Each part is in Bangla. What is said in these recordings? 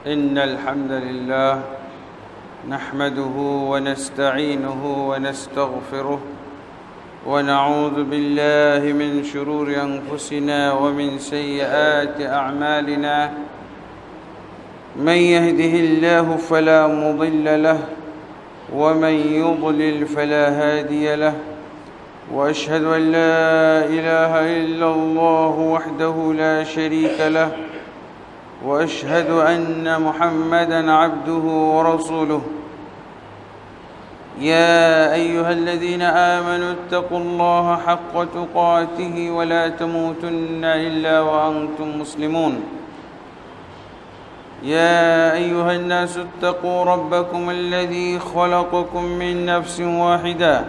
إن الحمد لله نحمده ونستعينه ونستغفره ونعوذ بالله من شرور أنفسنا ومن سيئات أعمالنا. من يهده الله فلا مضل له ومن يضلل فلا هادي له، وأشهد أن لا إله إلا الله وحده لا شريك له، وأشهد أن محمدًا عبده ورسوله. يا أيها الذين آمنوا اتقوا الله حق تقاته ولا تموتن إلا وأنتم مسلمون. يا أيها الناس اتقوا ربكم الذي خلقكم من نفس واحدة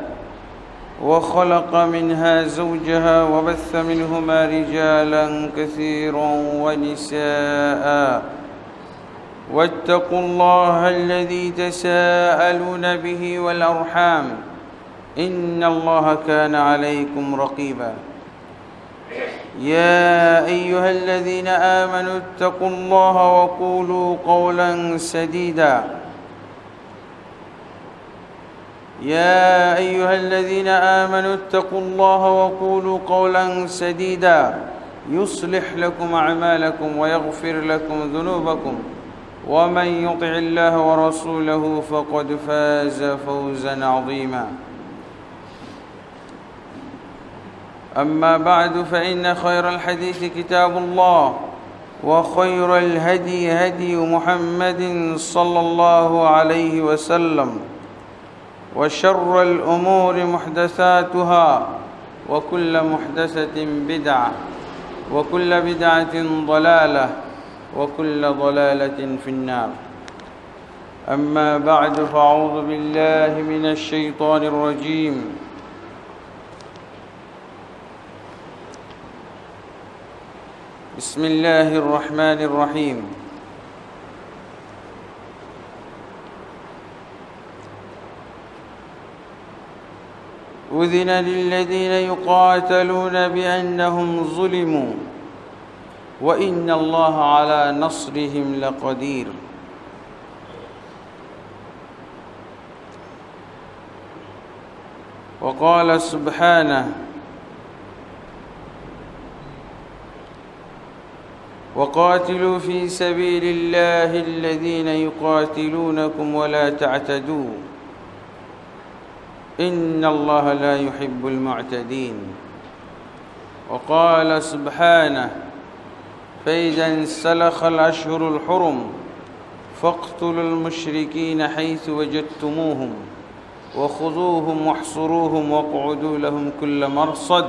وخلق منها زوجها وبث منهما رجالا كثيرا ونساء، واتقوا الله الذي تساءلون به والأرحام إن الله كان عليكم رقيبا. يا أيها الذين آمنوا اتقوا الله وقولوا قولا سديدا. يا أيها الذين آمنوا اتقوا الله وقولوا قولا سديدا يصلح لكم أعمالكم ويغفر لكم ذنوبكم، ومن يطع الله ورسوله فقد فاز فوزا عظيما. أما بعد، فإن خير الحديث كتاب الله، وخير الهدي هدي محمد صلى الله عليه وسلم، وشر الأمور محدثاتها، وكل محدثة بدعة، وكل بدعة ضلالة، وكل ضلالة في النار. أما بعد، فأعوذ بالله من الشيطان الرجيم. بسم الله الرحمن الرحيم. أذن للذين يقاتلون بأنهم ظلموا وإن الله على نصرهم لقدير. وقال سبحانه: وقاتلوا في سبيل الله الذين يقاتلونكم ولا تعتدوا إن الله لا يحب المعتدين. وقال سبحانه: فإذا انسلخ الأشهر الحرم فاقتلوا المشركين حيث وجدتموهم وخذوهم واحصروهم واقعدوا لهم كل مرصد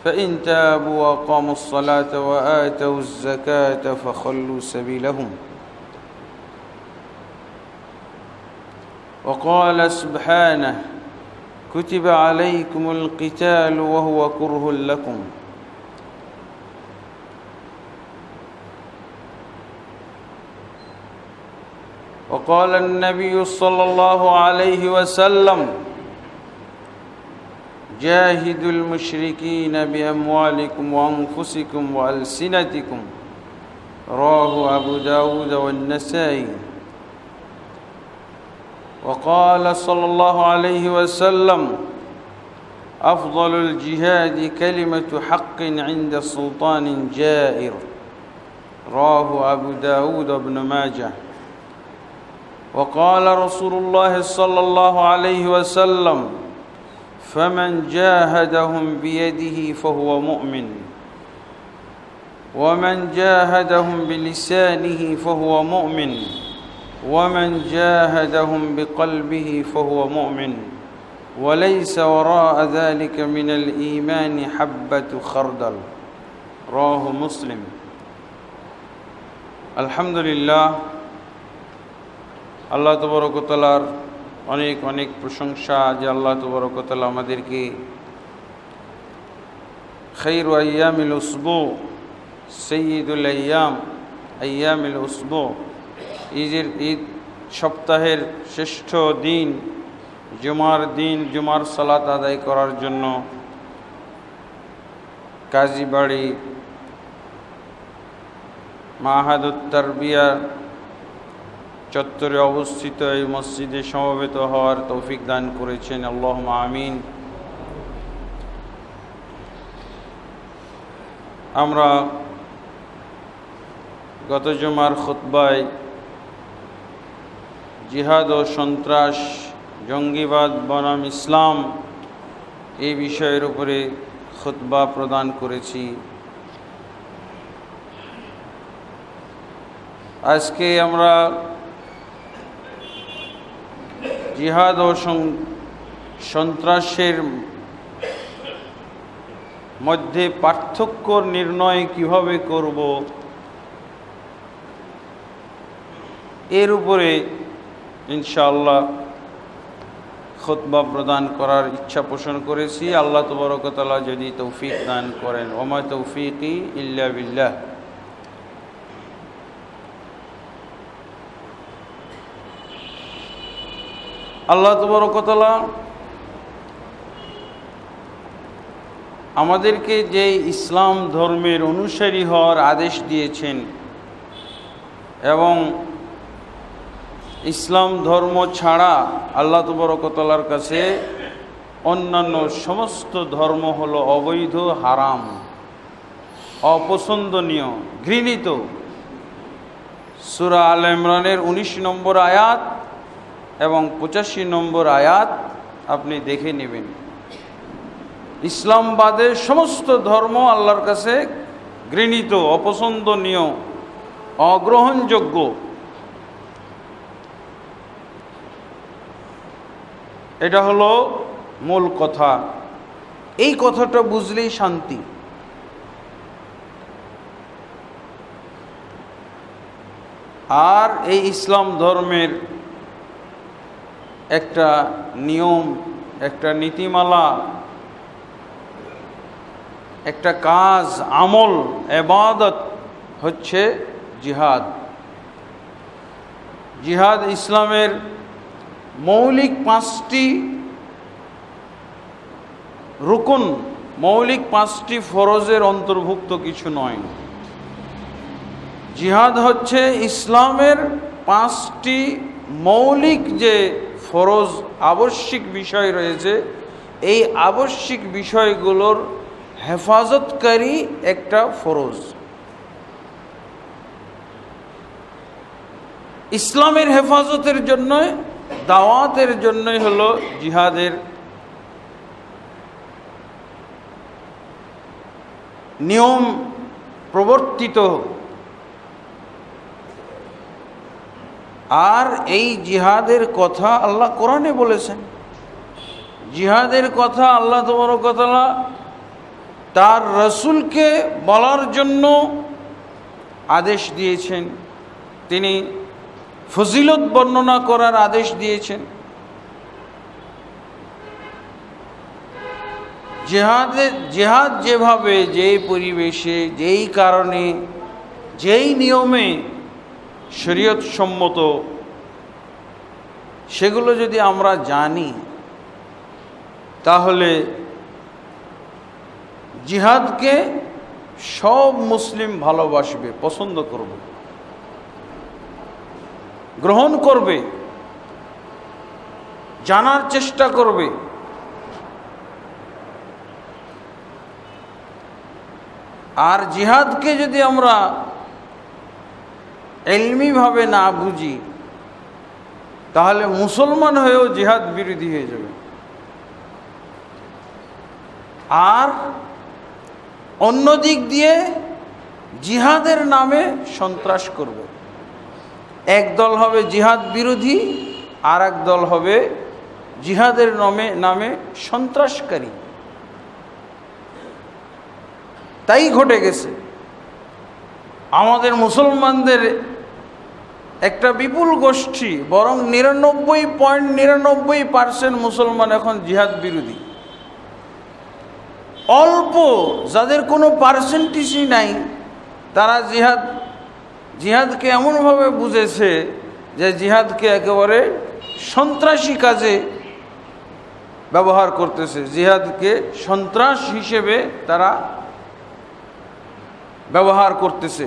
فإن تابوا وأقاموا الصلاة وآتوا الزكاة فخلوا سبيلهم. وقال سبحانه: كتب عليكم القتال وهو كره لكم. وقال النبي صلى الله عليه وسلم: جاهدوا المشركين بأموالكم وأنفسكم وألسنتكم. رواه أبو داود والنسائي. وقال صلى الله عليه وسلم: أفضل الجهاد كلمة حق عند سلطان جائر. رواه أبو داود وابن ماجه. وقال رسول الله صلى الله عليه وسلم: فمن جاهدهم بيده فهو مؤمن، ومن جاهدهم بلسانه فهو مؤمن، ومن جاهدهم بقلبه فهو مؤمن، وليس وراء ذلك من الإيمان حبة خردل. رواه مسلم। الحمد لله। আল্লাহ তাবারক ওয়া তাআলার অনেক অনেক প্রশংসা যে আল্লাহ তাবারক ওয়া তাআলা আমাদেরকে খায়রু আইয়ামিল উসবু, সাইয়্যিদুল আইয়াম, আইয়ামিল উসবু, ঈদ সপ্তাহের শ্রেষ্ঠ দিন, জুমার সালাত আদায় করার জন্য কাজীবাড়ি মাহাদুত তারবিয়া চত্বরে অবস্থিত এই মসজিদে সমবেত হওয়ার তৌফিক দান করেছেন, আল্লাহুম্মা আমিন। আমরা গত জুমার খুতবায় জিহাদ ও সন্ত্রাস, জঙ্গিবাদ বনাম ইসলাম এই বিষয়ের উপরে খুতবা প্রদান করেছি। আজকে আমরা জিহাদ ও সন্ত্রাসের মধ্যে পার্থক্য নির্ণয় কিভাবে করব এর উপরে ইনশাআল্লাহ খুতবা প্রদান করার ইচ্ছা পোষণ করেছি। আল্লাহ তাবারক ওয়া তাআলা যদি তৌফিক দান করেন, ওমা তৌফিকি ইল্লা বিল্লাহ। আল্লাহ তাবারক ওয়া তাআলা আমাদেরকে যে ইসলাম ধর্মের অনুসারী হওয়ার আদেশ দিয়েছেন এবং ইসলাম ধর্ম ছাড়া আল্লাহ তাবারক ওয়া তাআলার কাছে অন্যান্য সমস্ত ধর্ম হলো অবৈধ, হারাম, অপছন্দনীয়, ঘৃণিত। সূরা আল ইমরানের 19 নম্বর আয়াত এবং 85 নম্বর আয়াত আপনি দেখে নেবেন। ইসলাম বাদে সমস্ত ধর্ম আল্লাহর কাছে ঘৃণিত, অপছন্দনীয়, অগ্রহণযোগ্য। এটা হলো মূল কথা। এই কথাটা বুঝলেই শান্তি। আর এই ইসলাম ধর্মের একটা নিয়ম, একটা নীতিমালা, একটা কাজ, আমল, ইবাদত হচ্ছে জিহাদ। জিহাদ ইসলামের মৌলিক 5টি রুকুন, মৌলিক 5টি ফরজের অন্তর্ভুক্ত কিছু নয়। জিহাদ হচ্ছে ইসলামের 5টি মৌলিক যে ফরজ, আবশ্যিক বিষয় রয়েছে, এই আবশ্যিক বিষয়গুলোর হেফাজতকারী একটা ফরজ। ইসলামের হেফাজতের জন্য, দাওয়াতের জন্যই হলো জিহাদের নিয়ম প্রবর্তিত। আর এই জিহাদের কথা আল্লাহ কোরআনে বলেছেন। জিহাদের কথা আল্লাহ তাবারক ওয়া তাআলা তার রাসূলকে বলার জন্য আদেশ দিয়েছেন। তিনি ফজিলত বর্ণনা করার আদেশ দিয়েছেন। জিহাদ যেভাবে, যেই পরিবেশে, যেই কারণে, যেই নিয়মে শরীয়ত সম্মত, সেগুলো যদি আমরা জানি তাহলে জিহাদকে সব মুসলিম ভালোবাসবে, পছন্দ করবে, গ্রহণ করবে, জানার চেষ্টা করবে। আর জিহাদকে যদি আমরা ইলমিভাবে না বুঝি তাহলে মুসলমান হয়েও জিহাদ বিরোধী হয়ে যাবে। আর অন্য দিক দিয়ে জিহাদের নামে সন্ত্রাস করবে। এক দল হবে জিহাদ বিরোধী, আর এক দল হবে জিহাদের নামে সন্ত্রাসকারী। তাই ঘটে গেছে। আমাদের মুসলমানদের একটা বিপুল গোষ্ঠী, বরং 99.99% মুসলমান এখন জিহাদ বিরোধী। অল্প যাদের কোনো পার্সেন্টেজই নাই, তারা জিহাদকে এমনভাবে বুঝেছে যে জিহাদকে একেবারে সন্ত্রাসী কাজে ব্যবহার করতেছে। জিহাদকে সন্ত্রাস হিসেবে তারা ব্যবহার করতেছে।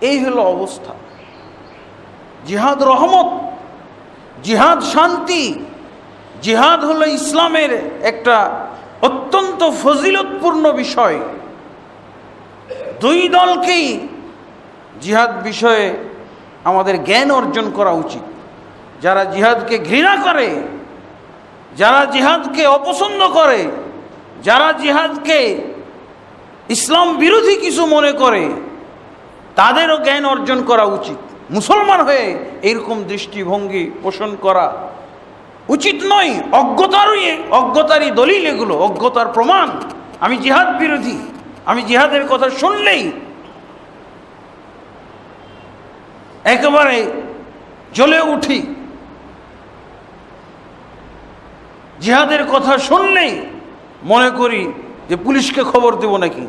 এই হলো অবস্থা। জিহাদ রহমত, জিহাদ শান্তি, জিহাদ হলো ইসলামের একটা অত্যন্ত ফজিলতপূর্ণ বিষয়। দুই দলকেই জিহাদ বিষয়ে আমাদের জ্ঞান অর্জন করা উচিত। যারা জিহাদকে ঘৃণা করে, যারা জিহাদকে অপছন্দ করে, যারা জিহাদকে ইসলাম বিরোধী কিছু মনে করে, তাদেরও জ্ঞান অর্জন করা উচিত। মুসলমান হয়ে এইরকম দৃষ্টিভঙ্গি পোষণ করা উচিত নয়। অজ্ঞতারই দলিল এগুলো, অজ্ঞতার প্রমাণ। আমি জিহাদ বিরোধী, আমি জিহাদের কথা শুনলেই একেবারে জ্বলে উঠি, জিহাদের কথা শুনলেই মনে করি যে পুলিশকে খবর দেব নাকি।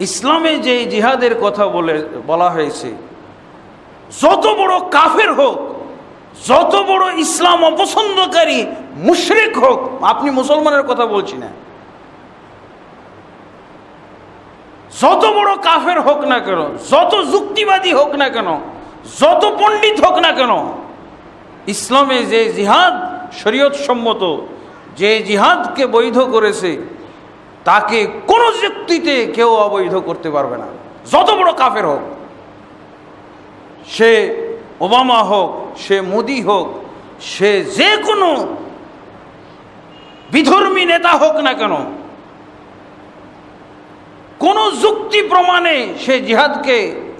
ইসলামে যে জিহাদের কথা বলা হয়েছে, যত বড় কাফের হোক, যত বড় ইসলাম অপছন্দকারী মুশরিক হোক, আপনি মুসলমানের কথা বলছি না, যত বড় কাফের হোক না কেন, যত যুক্তিবাদী হোক না কেন, যত পণ্ডিত হোক না কেন, ইসলামে যে জিহাদ শরীয়ত সম্মত, যে জিহাদকে বৈধ করেছে, তাকে কোনো যুক্তিতে কেউ অবৈধ করতে পারবে না। যত বড় কাফের হোক, সে ওবামা হোক, সে মোদি হোক, সে যে কোনো বিধর্মী নেতা হোক না কেন, কোন যুক্তি প্রমাণে সে জিহাদকে,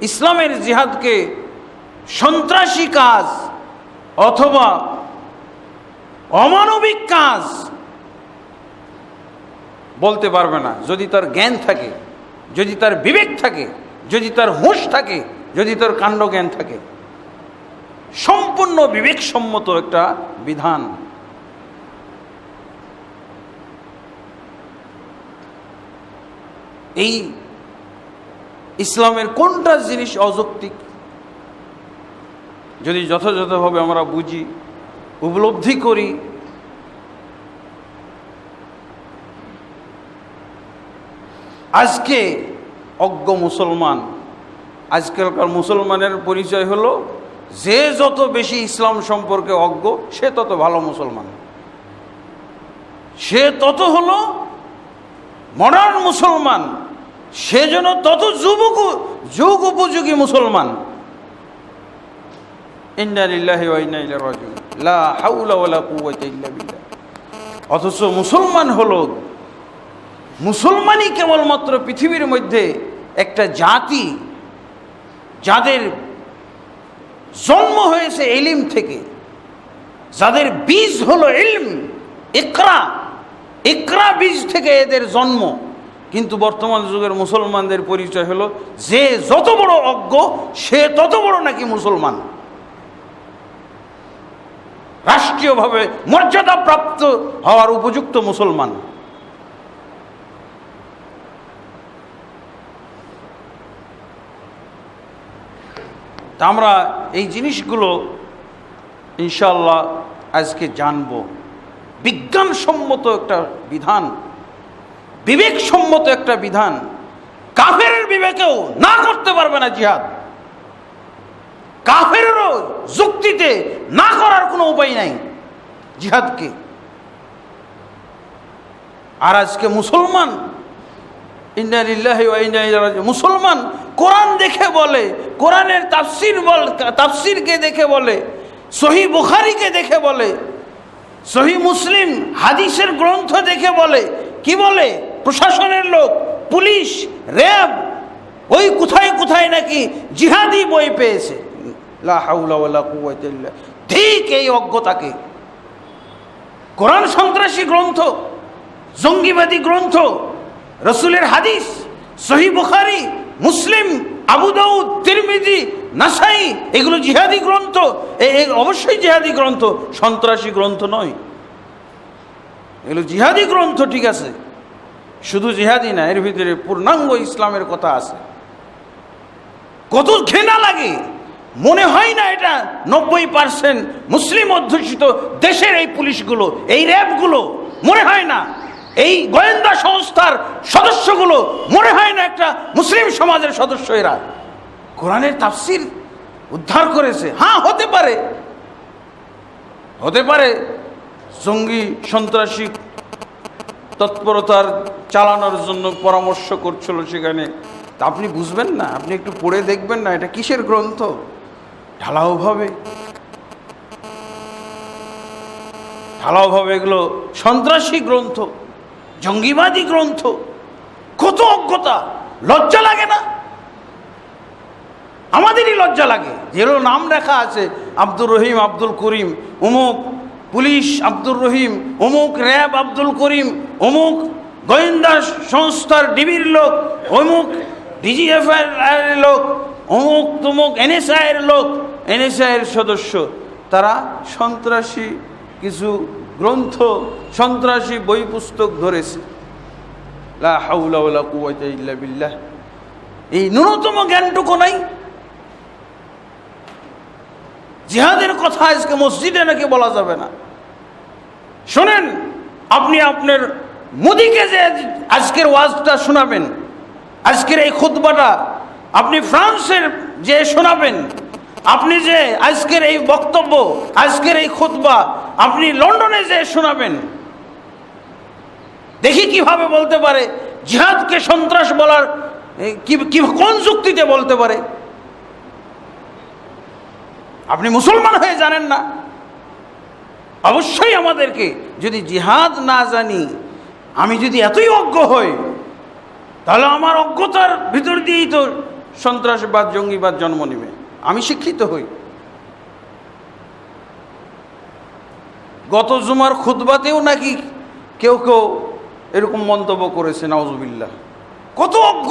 ইসলামের জিহাদকে সন্ত্রাসী কাজ অথবা অমানবিক কাজ বলতে পারবে না। যদি তার জ্ঞান থাকে, যদি তার বিবেক থাকে, যদি তার হুঁশ থাকে, যদি তার কাণ্ডজ্ঞান থাকে, সম্পূর্ণ বিবেকসম্মত একটা বিধান। এই ইসলামের কোনটা জিনিস অযৌক্তিক যদি যথাযথভাবে আমরা বুঝি, উপলব্ধি করি, আজকে অজ্ঞ মুসলমান, আজকালকার মুসলমানের পরিচয় হলো যে যত বেশি ইসলাম সম্পর্কে অজ্ঞ সে তত ভালো মুসলমান, সে তত হলো মডার্ন মুসলমান, সে যেন তত যুগ উপযোগী মুসলমান। ইন্না লিল্লাহি ওয়া ইন্না ইলাইহি রাজিউন, লা হাওলা ওয়ালা কুওয়াতা ইল্লা বিল্লাহ। অথচ মুসলমান হলো, মুসলমানই কেবলমাত্র পৃথিবীর মধ্যে একটা জাতি যাদের জন্ম হয়েছে ইলম থেকে, যাদের বীজ হলো ইলম, ইকরা বীজ থেকে এদের জন্ম। কিন্তু বর্তমান যুগের মুসলমানদের পরিচয় হলো যে যত বড় অজ্ঞ সে তত বড় নাকি মুসলমান, রাষ্ট্রীয়ভাবে মর্যাদা প্রাপ্ত হওয়ার উপযুক্ত মুসলমান। তা আমরা এই জিনিসগুলো ইনশাআল্লাহ আজকে জানব। বিজ্ঞানসম্মত একটা বিধান, বিবেকসম্মত একটা বিধান। কাফেরের বিবেকেও না করতে পারবে না জিহাদ, কাফেরেরও যুক্তিতে না করার কোনো উপায় নাই জিহাদকে। আর আজকে মুসলমান, ইন্না লিল্লাহি ওয়া ইন্না ইলাইহি রাজিউন, মুসলমান কোরআন দেখে বলে, কোরআনের তাফসিরকে দেখে বলে, সহিহ বুখারীকে দেখে বলে, সহিহ মুসলিম হাদিসের গ্রন্থ দেখে বলে, কি বলে প্রশাসনের লোক, পুলিশ, র্যাব, ওই কোথায় কোথায় নাকি জিহাদি বই পেয়েছে। লা হাওলা ওয়ালা কুওয়াতা ইল্লা বিল্লাহ। ঠিক এই অজ্ঞতাকে কোরআন সন্ত্রাসী গ্রন্থ, জঙ্গিবাদী গ্রন্থ, রসুলের হাদিস, সহিহ বুখারী, মুসলিম, আবু দাউদ, তিরমিজি, নাসাই, এগুলো জিহাদি গ্রন্থ। অবশ্যই জিহাদি গ্রন্থ, সন্ত্রাসী গ্রন্থ নয়। এগুলো জিহাদি গ্রন্থ, ঠিক আছে, শুধু জিহাদি না, এর ভিতরে পূর্ণাঙ্গ ইসলামের কথা আছে। কত ঘৃণা লাগে, মনে হয় না এটা 90% মুসলিম অধ্যুষিত দেশের এই পুলিশগুলো, এই র্যাবগুলো, মনে হয় না এই গোয়েন্দা সংস্থার সদস্যগুলো মনে হয় না একটা মুসলিম সমাজের সদস্য। এরা কোরআনের তাফসীর উদ্ধার করেছে। হ্যাঁ, হতে পারে জঙ্গি সন্ত্রাসী তৎপরতার চালানোর জন্য পরামর্শ করছিল সেখানে। তা আপনি বুঝবেন না, আপনি একটু পড়ে দেখবেন না এটা কিসের গ্রন্থ। ঢালাওভাবে এগুলো সন্ত্রাসী গ্রন্থ, জঙ্গিবাদী গ্রন্থ। কত অজ্ঞতা! লজ্জা লাগে না? আমাদেরই লজ্জা লাগে। যেগুলো নাম লেখা আছে আব্দুর রহিম, আব্দুল করিম, অমুক পুলিশ আব্দুর রহিম, অমুক র্যাব আব্দুল করিম, অমুক গোয়েন্দা সংস্থার ডিবির লোক, অমুক ডিজিএফআই এর লোক, অমুক তমুক এনএসআই এর লোক, এনএসআই এর সদস্য। তারা সন্ত্রাসী কিছু গ্রন্থ, সন্ত্রাসী বই পুস্তক ধরেছে। লা হাওলা ওয়ালা কুওয়াতা ইল্লা বিল্লাহ। এই ন্যূনতম জ্ঞানটুকু নাই। জিহাদের কথা আজকে মসজিদে নাকি বলা যাবে না। শোনেন, আপনি আপনার মোদিকে যে আজকের ওয়াজটা শোনাবেন, আজকের এই খুতবাটা আপনি ফ্রান্সের যে শোনাবেন, আপনি যে আজকের এই বক্তব্য, আজকের এই খুতবা আপনি লন্ডনে যে শোনাবেন, দেখি কিভাবে বলতে পারে জিহাদকে সন্ত্রাস বলার, কোন যুক্তিতে বলতে পারে? আপনি মুসলমান হয়ে জানেন না? অবশ্যই আমাদেরকে, যদি জিহাদ না জানি, আমি যদি এতই অজ্ঞ হই, তাহলে আমার অজ্ঞতার ভিতর দিয়েই তো সন্ত্রাসবাদ, জঙ্গিবাদ জন্ম নেবে। আমি শিক্ষিত হই। গত জুমার খুতবাতেও নাকি কেউ এরকম মন্তব্য করেছে, নাউজুবিল্লাহ। কত অজ্ঞ!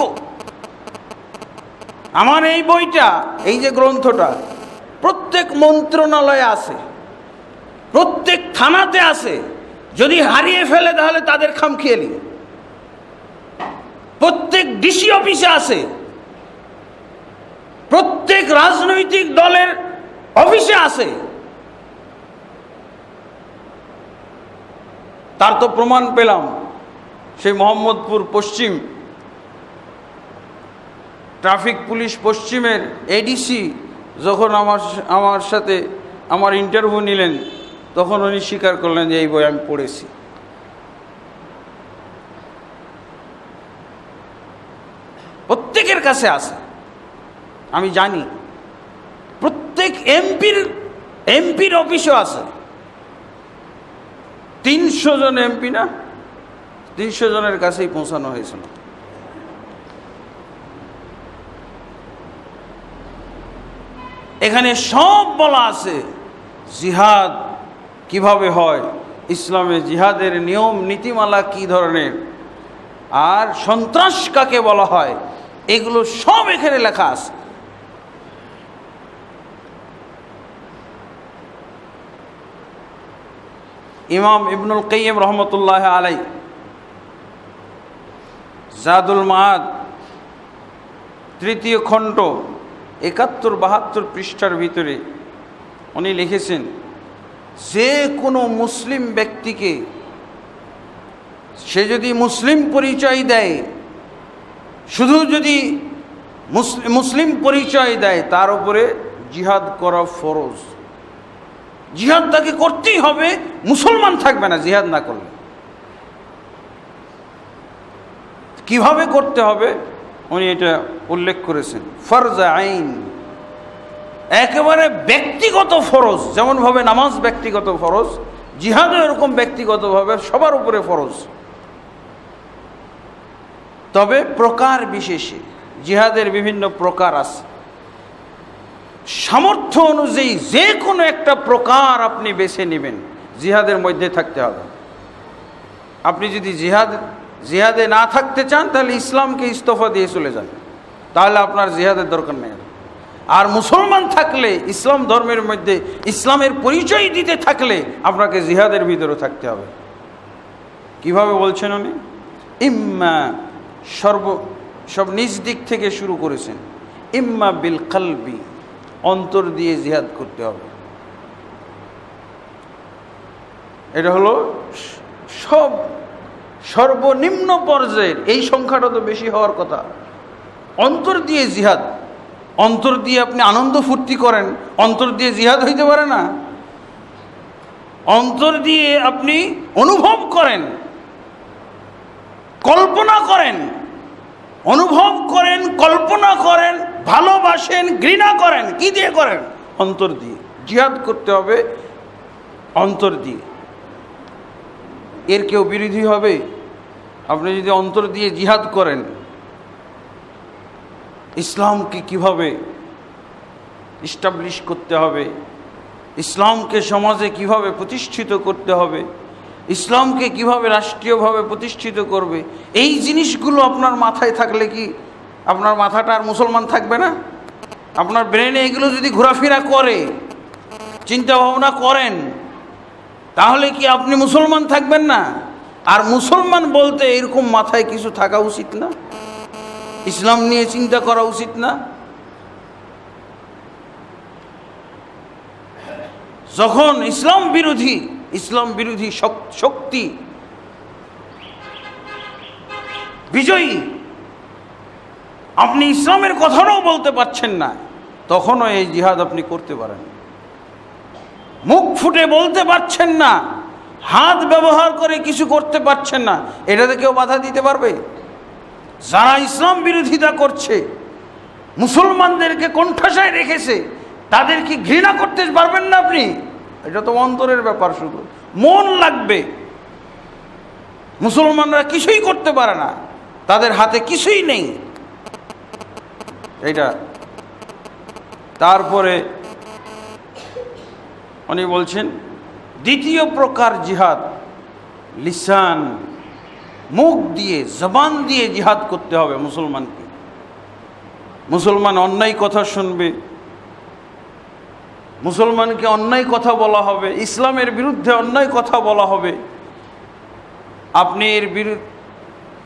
আমার এই বইটা, এই যে গ্রন্থটা প্রত্যেক মন্ত্রণালয়ে আছে, প্রত্যেক থানাতে আছে। যদি হারিয়ে ফেলে তাহলে তাদের খামখেয়ালি। প্রত্যেক ডিসি অফিসে আছে, প্রত্যেক রাজনৈতিক দলের অফিসে আছে। তার তো প্রমাণ পেলাম সেই মোহাম্মদপুর পশ্চিম ট্রাফিক পুলিশ পশ্চিমের এডিসি যখন আমার সাথে আমার ইন্টারভিউ নিলেন, তখন উনি স্বীকার করলেন যে এই বই আমি পড়েছি। প্রত্যেকের কাছে আছে, আমি জানি। প্রত্যেক এমপির অফিসও আছে। 300 জন এমপি না, 300 জনের কাছেই পৌঁছানো হয়েছিল। এখানে সব বলা আছে জিহাদ কিভাবে হয়, ইসলামে জিহাদের নিয়ম নীতিমালা কি ধরনের, আর সন্ত্রাস কাকে বলা হয়, এগুলো সব এখানে লেখা আছে। ইমাম ইবনুল কাইয়িম রহমতুল্লাহ আলাই জাদুল মাআদ 3য় খণ্ড 71-72 পৃষ্ঠার ভিতরে উনি লিখেছেন, যে কোনো মুসলিম ব্যক্তিকে সে যদি মুসলিম পরিচয় দেয়, শুধু যদি মুসলিম পরিচয় দেয়, তার উপরে জিহাদ করা ফরজ। জিহাদ তাকে করতেই হবে, মুসলমান থাকবে না জিহাদ না করলে। কিভাবে করতে হবে উনি এটা উল্লেখ করেছেন, ফরজ আইন, একেবারে ব্যক্তিগত ফরজ। যেমনভাবে নামাজ ব্যক্তিগত ফরজ, জিহাদও এরকম ব্যক্তিগতভাবে সবার উপরে ফরজ। তবে প্রকার বিশেষে জিহাদের বিভিন্ন প্রকার আছে। সামর্থ্য অনুযায়ী যে কোনো একটা প্রকার আপনি বেছে নেবেন, জিহাদের মধ্যে থাকতে হবে। আপনি যদি জিহাদে না থাকতে চান, তাহলে ইসলামকে ইস্তফা দিয়ে চলে যান, তাহলে আপনার জিহাদের দরকার নেই। আর মুসলমান থাকলে, ইসলাম ধর্মের মধ্যে ইসলামের পরিচয় দিতে থাকলে আপনাকে জিহাদের ভিতরে থাকতে হবে। কিভাবে বলছেন উনি? ইম্মা সব নিজ দিক থেকে শুরু করেছেন। ইম্মা বিল কলবি, অন্তর দিয়ে জিহাদ করতে হবে। এটা হলো সব সর্বনিম্ন পর্যায়ের এই সংখ্যাটা তো বেশি হওয়ার কথা। অন্তর দিয়ে জিহাদ, অন্তর দিয়ে আপনি আনন্দ ফুর্তি করেন, অন্তর দিয়ে জিহাদ হইতে পারে না? অন্তর দিয়ে আপনি অনুভব করেন, কল্পনা করেন, অনুভব করেন, কল্পনা করেন, ভালোবাসেন, ঘৃণা করেন, কি দিয়ে করেন? অন্তর দিয়ে। জিহাদ করতে হবে অন্তর দিয়ে। এর কেউ বিরোধী হবে? আপনি যদি অন্তর দিয়ে জিহাদ করেন, ইসলামকে কিভাবে ইস্টাবলিশ করতে হবে, ইসলামকে সমাজে কিভাবে প্রতিষ্ঠিত করতে হবে, ইসলামকে কিভাবে রাষ্ট্রীয়ভাবে প্রতিষ্ঠিত করবে, এই জিনিসগুলো আপনার মাথায় থাকলে কি আপনার মাথাটা আর মুসলমান থাকবে না? আপনার ব্রেনে এগুলো যদি ঘোরাফেরা করে, চিন্তা ভাবনা করেন, তাহলে কি আপনি মুসলমান থাকবেন না? আর মুসলমান বলতে এরকম মাথায় কিছু থাকা উচিত না? ইসলাম নিয়ে চিন্তা করা উচিত না? যখন ইসলাম বিরোধী শক্তি বিজয়ী, আপনি ইসলামের কথাটাও বলতে পারছেন না, তখনও এই জিহাদ আপনি করতে পারেন। মুখ ফুটে বলতে পারছেন না, হাত ব্যবহার করে কিছু করতে পারছেন না, এটাতে কেউ বাধা দিতে পারবে? যারা ইসলাম বিরোধিতা করছে, মুসলমানদেরকে কোণঠাসায় রেখেছে, তাদের কি ঘৃণা করতে পারবেন না আপনি? এটা তো অন্তরের ব্যাপার, শুধু মন লাগবে। মুসলমানরা কিছুই করতে পারে না, তাদের হাতে কিছুই নেই, এইটা। তারপরে উনি বলছেন দ্বিতীয় প্রকার জিহাদ, লিসান, মুখ দিয়ে, জবান দিয়ে জিহাদ করতে হবে মুসলমানকে। মুসলমান অন্যায় কথা শুনবে, মুসলমানকে অন্যায় কথা বলা হবে, ইসলামের বিরুদ্ধে অন্যায় কথা বলা হবে,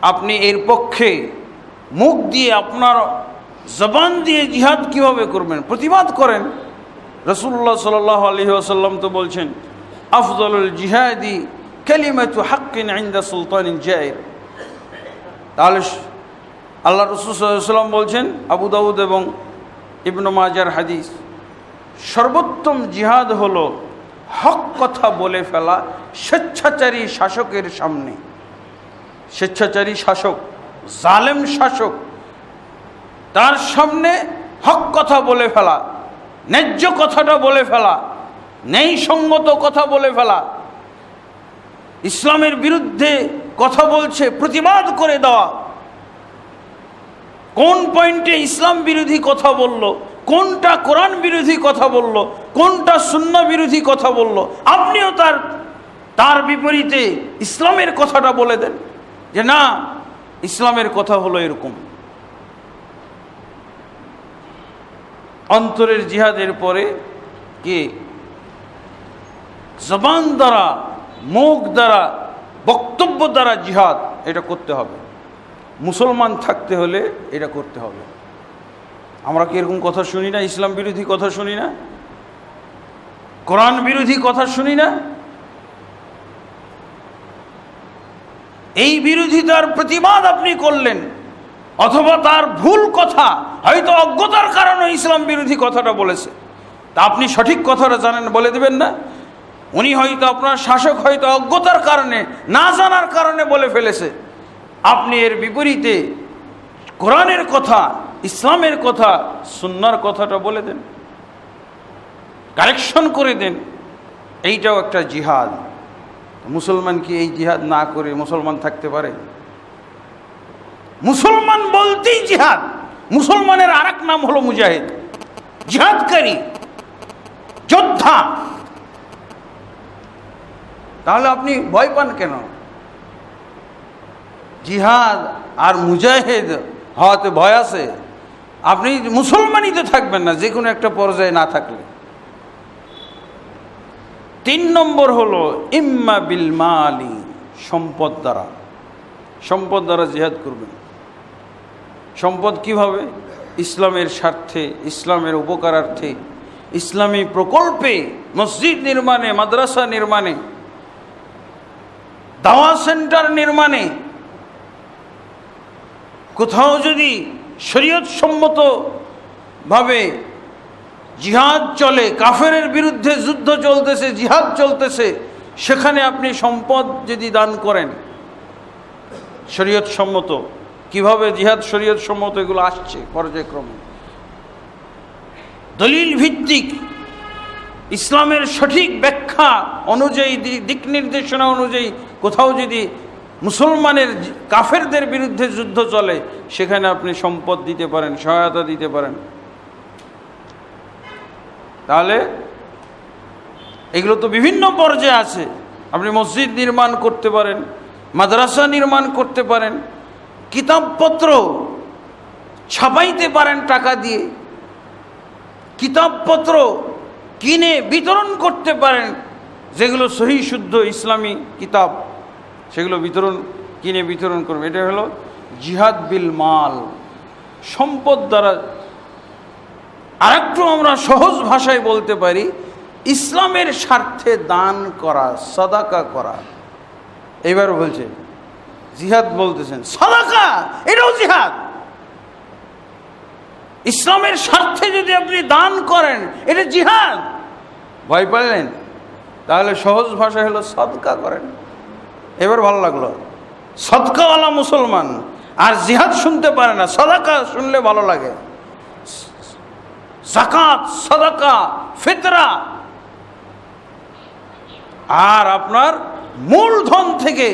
আপনি এর পক্ষে মুখ দিয়ে, আপনার জবান দিয়ে জিহাদ কিভাবে করবেন? প্রতিবাদ করেন। রাসূলুল্লাহ সাল্লাল্লাহু আলাইহি ওয়াসাল্লাম তো বলছেন, আফজালুল জিহাদি কালিমাতু হাক্কিন ইনদা সুলতানিন জাইর। তাহলে আল্লাহ রাসূল সাল্লাল্লাহু আলাইহি ওয়াসাল্লাম বলছেন, আবু দাউদ এবং ইবনে মাজার হাদিস, সর্বোত্তম জিহাদ হলো হক কথা বলে ফেলা স্বেচ্ছাচারী শাসকের সামনে। স্বেচ্ছাচারী শাসক, জালেম শাসক, তার সামনে হক কথা বলে ফেলা, ন্যায্য কথাটা বলে ফেলা, ন্যায়সঙ্গত কথা বলে ফেলা, ইসলামের বিরুদ্ধে কথা বলছে প্রতিবাদ করে দেওয়া। কোন পয়েন্টে ইসলাম বিরোধী কথা বলল, কোনটা কোরআন বিরোধী কথা বলল, কোনটা সুন্নাহ বিরোধী কথা বলল, আপনিও তার বিপরীতে ইসলামের কথাটা বলে দেন যে না, ইসলামের কথা হলো এরকম। অন্তরের জিহাদের পরে কি জবান দ্বারা, মুখ দ্বারা, বক্তব্য দ্বারা জিহাদ, এটা করতে হবে। মুসলমান থাকতে হলে এটা করতে হবে। আমরা কি এরকম কথা শুনি না? ইসলাম বিরোধী কথা শুনি না? কোরআন বিরোধী কথা শুনি না? এই বিরোধিতার প্রতিবাদ আপনি করলেন, অথবা তার ভুল কথা, হয়তো অজ্ঞতার কারণে ইসলাম বিরোধী কথাটা বলেছে, তা আপনি সঠিক কথাটা জানেন, বলে দেবেন না? উনি হয়তো, আপনার শাসক হয়তো অজ্ঞতার কারণে, না জানার কারণে বলে ফেলেছে, আপনি এর বিপরীতে কোরআনের কথা, ইসলামের কথা, সুন্নাহর কথাটা বলে দেন, কারেকশন করে দেন। এইটাও একটা জিহাদ। মুসলমান কি এই জিহাদ না করে মুসলমান থাকতে পারে? মুসলমান বলতেই জিহাদ। মুসলমানের আরেক নাম হলো মুজাহিদ, জিহাদকারী, যোদ্ধা। তাহলে আপনি ভয় পান কেন? জিহাদ আর মুজাহিদ হওয়াতে ভয় আছে? আপনি মুসলমানই তো থাকবেন না, যে কোনো একটা পর্যায়ে না থাকলে। 3 নম্বর হলো ইম্মা বিল মালি, সম্পদ দ্বারা। সম্পদ দ্বারা জিহাদ করবেন। সম্পদ কিভাবে? ইসলামের স্বার্থে, ইসলামের উপকারার্থে, ইসলামী প্রকল্পে, মসজিদ নির্মাণে, মাদ্রাসা নির্মাণে, দাওয়া সেন্টার নির্মাণে, কোথাও যদি শরীয়ত সম্মত ভাবে জিহাদ চলে, কাফেরের বিরুদ্ধে যুদ্ধ চলতেছে, জিহাদ চলতেছে, সেখানে আপনি সম্পদ যদি দান করেন শরীয়ত সম্মত, কিভাবে জিহাদ শরীয়ত সম্মত এগুলো আসছে পর্যায়ক্রমে, দলিল ভিত্তিক ইসলামের সঠিক ব্যাখ্যা অনুযায়ী, দিক নির্দেশনা অনুযায়ী কোথাও যদি মুসলমানের কাফেরদের বিরুদ্ধে যুদ্ধ চলে, সেখানে আপনি সম্পদ দিতে পারেন, সহায়তা দিতে পারেন। তাহলে এগুলো তো বিভিন্ন পর্যায়ে আছে। আপনি মসজিদ নির্মাণ করতে পারেন, মাদ্রাসা নির্মাণ করতে পারেন, কিতাবপত্র ছাপাইতে পারেন টাকা দিয়ে, কিতাবপত্র কিনে বিতরণ করতে পারেন, যেগুলো সহি শুদ্ধ ইসলামী কিতাব, সেগুলো কিনে বিতরণ করবে। এটা হলো জিহাদ বিল মাল, সম্পদ দ্বারা। আরেকটু আমরা সহজ ভাষায় বলতে পারি, ইসলামের স্বার্থে দান করা, সাদাকা করা। এইবার বলছে জিহাদ, বলতেছেন সাদাকা, এটাও জিহাদ। ইসলামের স্বার্থে যদি আপনি দান করেন, এটা জিহাদ। ভয় পাইলেন? তাহলে সহজ ভাষায় হলো সদকা করেন। এবার ভালো লাগলো, সদকাওয়ালা মুসলমান। আর জিহাদ শুনতে পারে না, সাদাকা শুনলে ভালো লাগে। যাকাত, সাদাকা, ফিতরা, আর আপনার মূলধন থেকে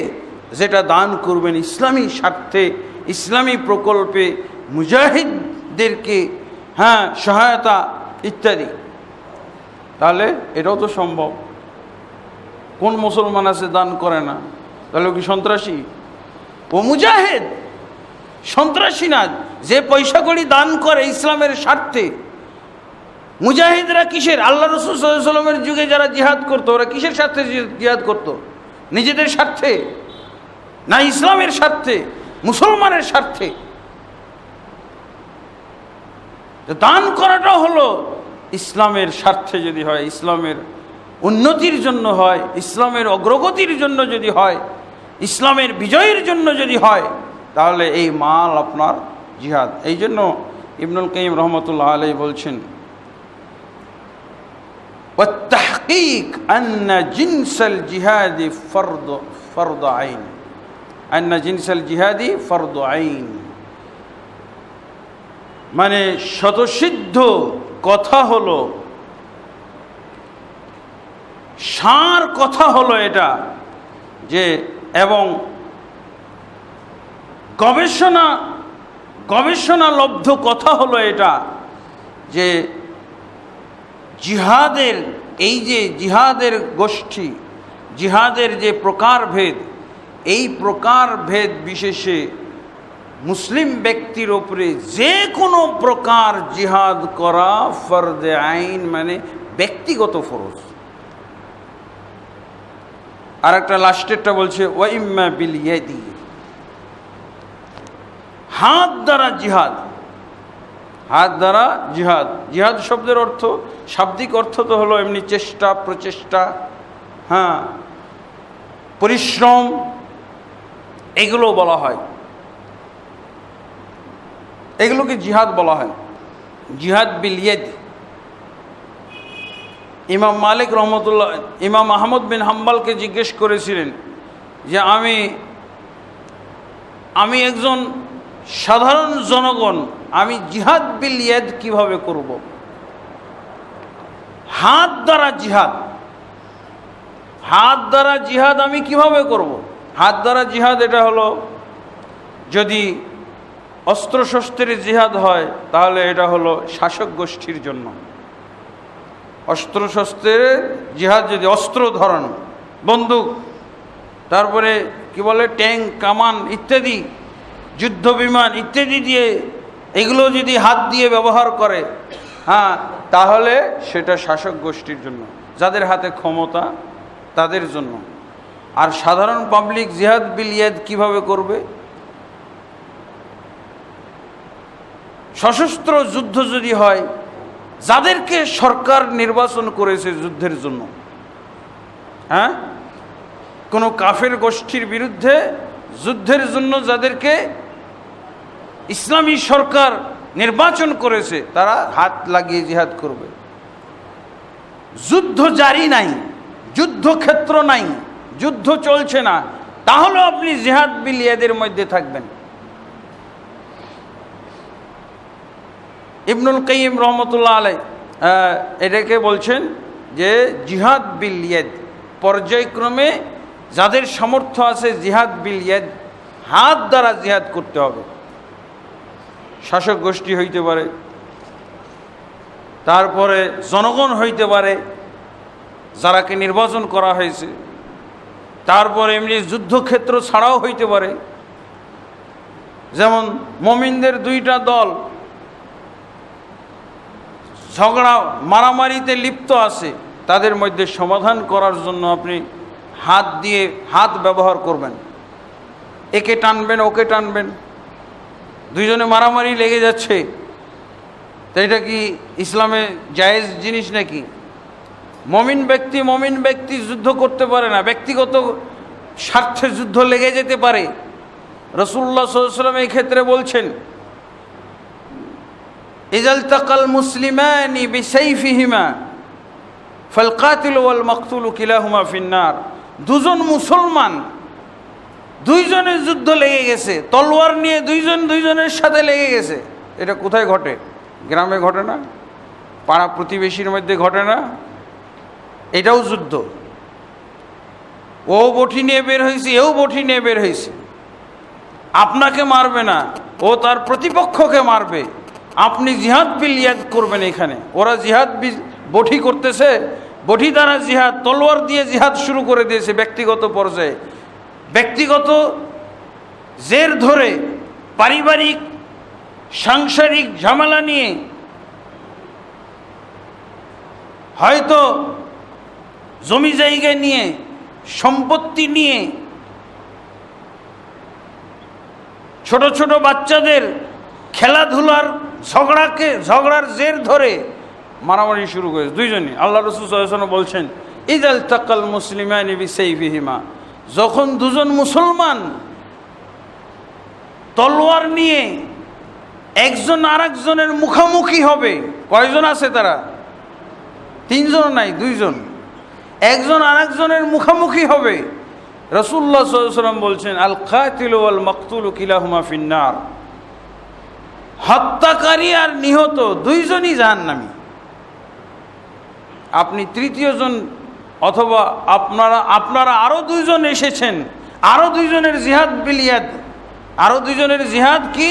যেটা দান করবেন ইসলামী স্বার্থে, ইসলামী প্রকল্পে, মুজাহিদদেরকে সহায়তা ইত্যাদি, তাহলে এটাও তো সম্ভব। কোন মুসলমান আছে দান করে না? তাহলে কি সন্ত্রাসী? ও মুজাহিদ, সন্ত্রাসী না। যে পয়সা কড়ি দান করে ইসলামের স্বার্থে। মুজাহিদরা কিসের? আল্লাহ রাসূল সাল্লাল্লাহু আলাইহি ওয়াসাল্লামের যুগে যারা জিহাদ করতো, ওরা কিসের স্বার্থে জিহাদ করতো? নিজেদের স্বার্থে না ইসলামের স্বার্থে, মুসলমানের স্বার্থে। দান করাটা হলো ইসলামের স্বার্থে যদি হয়, ইসলামের উন্নতির জন্য হয়, ইসলামের অগ্রগতির জন্য যদি হয়, ইসলামের বিজয়ের জন্য যদি হয়, তাহলে এই মাল আপনার জিহাদ। এই জন্য ইবনুল কাইয়িম রহমতুল্লাহ আলাইহি বলছেন, والتحقيق أن جنس الجهاد فرض عين أن جنس الجهاد فرض عين মানে শতসিদ্ধ কথা হলো, সার কথা হলো এটা, যে এবং গবেষণালব্ধ কথা হলো এটা, যে জিহাদের, এই যে জিহাদের গোষ্ঠী, জিহাদের যে প্রকারভেদ, এই প্রকারভেদ বিশেষে মুসলিম ব্যক্তির ওপরে যে কোনো প্রকার জিহাদ করা ফরজে আইন, মানে ব্যক্তিগত ফরজ। আর একটা লাস্টেরটা বলছে ওয়া ইম্মা বিল ইয়াদি, হাত দ্বারা জিহাদ। হাত দ্বারা জিহাদ, জিহাদ শব্দের অর্থ, শাব্দিক অর্থ তো হলো এমনি চেষ্টা, প্রচেষ্টা, পরিশ্রম, এগুলো বলা হয়, এগুলোকে জিহাদ বলা হয়। জিহাদ বিল ইয়াদ। ইমাম মালিক রহমতুল্লাহ ইমাম আহমদ বিন হাম্বলকে জিজ্ঞেস করেছিলেন যে আমি একজন সাধারণ জনগণ, আমি জিহাদ বিল ইয়াদ কিভাবে করব? হাত দ্বারা জিহাদ, হাত দ্বারা জিহাদ আমি কিভাবে করব? হাত দ্বারা জিহাদ এটা হলো, যদি অস্ত্রশস্ত্রের জিহাদ হয় তাহলে এটা হলো শাসক গোষ্ঠীর জন্য। অস্ত্রশস্ত্রের জিহাদ যদি অস্ত্র ধরন, বন্দুক, তারপরে কি বলে ট্যাঙ্ক, কামান ইত্যাদি, যুদ্ধ বিমান ইত্যাদি দিয়ে, এগুলো যদি হাত দিয়ে ব্যবহার করে, তাহলে সেটা শাসক গোষ্ঠীর জন্য, যাদের হাতে ক্ষমতা তাদের জন্য। আর সাধারণ পাবলিক জিহাদ বিল ইয়াদ কিভাবে করবে? সশস্ত্র যুদ্ধ যদি হয়, যাদেরকে সরকার নির্বাচন করেছে যুদ্ধের জন্য, কোনো কাফের গোষ্ঠীর বিরুদ্ধে যুদ্ধের জন্য যাদেরকে ইসলামী সরকার নির্বাচন করেছে তারা হাত লাগিয়ে জিহাদ করবে। যুদ্ধ জারি নাই, যুদ্ধক্ষেত্র নাই, যুদ্ধ চলছে না, তাহলেও আপনি জিহাদ বিলিয়াদের মধ্যে থাকবেন। ইবনুল কাইয়িম রহমতুল্লাহ আলাইহ এটাকে বলছেন যে জিহাদ বিলিয়াদ, পর্যায়ক্রমে যাদের সামর্থ্য আছে জিহাদ বিলিয়াদ, হাত দ্বারা জিহাদ করতে হবে। শাসক গোষ্ঠী হইতে পারে, তারপরে জনগণ হইতে পারে যারাকে নির্বাচন করা হয়েছে, তারপরে এমনি যুদ্ধক্ষেত্র ছাড়াও হইতে পারে। যেমন মুমিনদের দুইটা দল ঝগড়া মারামারিতে লিপ্ত আছে, তাদের মধ্যে সমাধান করার জন্য আপনি হাত ব্যবহার করবেন। একে টানবেন, ওকে টানবেন, দুইজনে মারামারি লেগে যাচ্ছে, তো এটা কি ইসলামে জায়েজ জিনিস নাকি? মমিন ব্যক্তি যুদ্ধ করতে পারে না, ব্যক্তিগত স্বার্থে যুদ্ধ লেগে যেতে পারে। রাসূলুল্লাহ সাল্লাল্লাহু আলাইহি ওয়াসাল্লাম এই ক্ষেত্রে বলছেন, ইজাল তাকাল মুসলিমানি বিসাইফিহিমা ফাল কাতিল ওয়াল মাকতুল কিলাহুমা ফিন্নার। দুজন মুসলমান, দুইজনের যুদ্ধ লেগে গেছে, তলোয়ার নিয়ে দুইজনের সাথে লেগে গেছে। এটা কোথায় ঘটে? গ্রামে ঘটে না, পাড়া প্রতিবেশীর মধ্যে ঘটে না? এটাও যুদ্ধ। ও বঠি নিয়ে বের হয়েছে, এও বঠি নিয়ে বের হয়েছে। আপনাকে মারবে না, ও তার প্রতিপক্ষকে মারবে। আপনি জিহাদ বিলিয়াদ করবেন এখানে। ওরা জিহাদ বঠি করতেছে, বঠি দ্বারা জিহাদ, তলোয়ার দিয়ে জিহাদ শুরু করে দিয়েছে ব্যক্তিগত পর্যায়ে। ব্যক্তিগত জের ধরে পারিবারিক সাংসারিক ঝামেলা নিয়ে, হয়তো জমি জায়গা নিয়ে, সম্পত্তি নিয়ে, ছোট ছোট বাচ্চাদের খেলাধুলার ঝগড়ার জের ধরে মারামারি শুরু করেছে দুইজনই। আল্লাহ রাসূল সাল্লাল্লাহু আলাইহি ওয়াসাল্লাম বলছেন, ইযাল তাকাল মুসলিমানি বিসাইফিহিমা, যখন দুজন মুসলমান তলোয়ার নিয়ে একজন আরেকজনের মুখোমুখি হবে। কয়জন আছে তারা? তিনজন নাই, দুইজন। একজন আরেকজনের মুখোমুখি হবে। রাসূলুল্লাহ সাল্লাল্লাহু আলাইহি ওয়াসাল্লাম বলছেন, আল কাতিল ওয়াল মাকতুল কিলাহুমা ফিন্নার। হত্যাকারী আর নিহত দুইজনই জাহান্নামী। আপনি তৃতীয় জন, অথবা আপনারা আরো দুইজন এসেছেন, আরো দুইজনের জিহাদ বিলিয়াদ, আরো দুইজনের জিহাদ কি?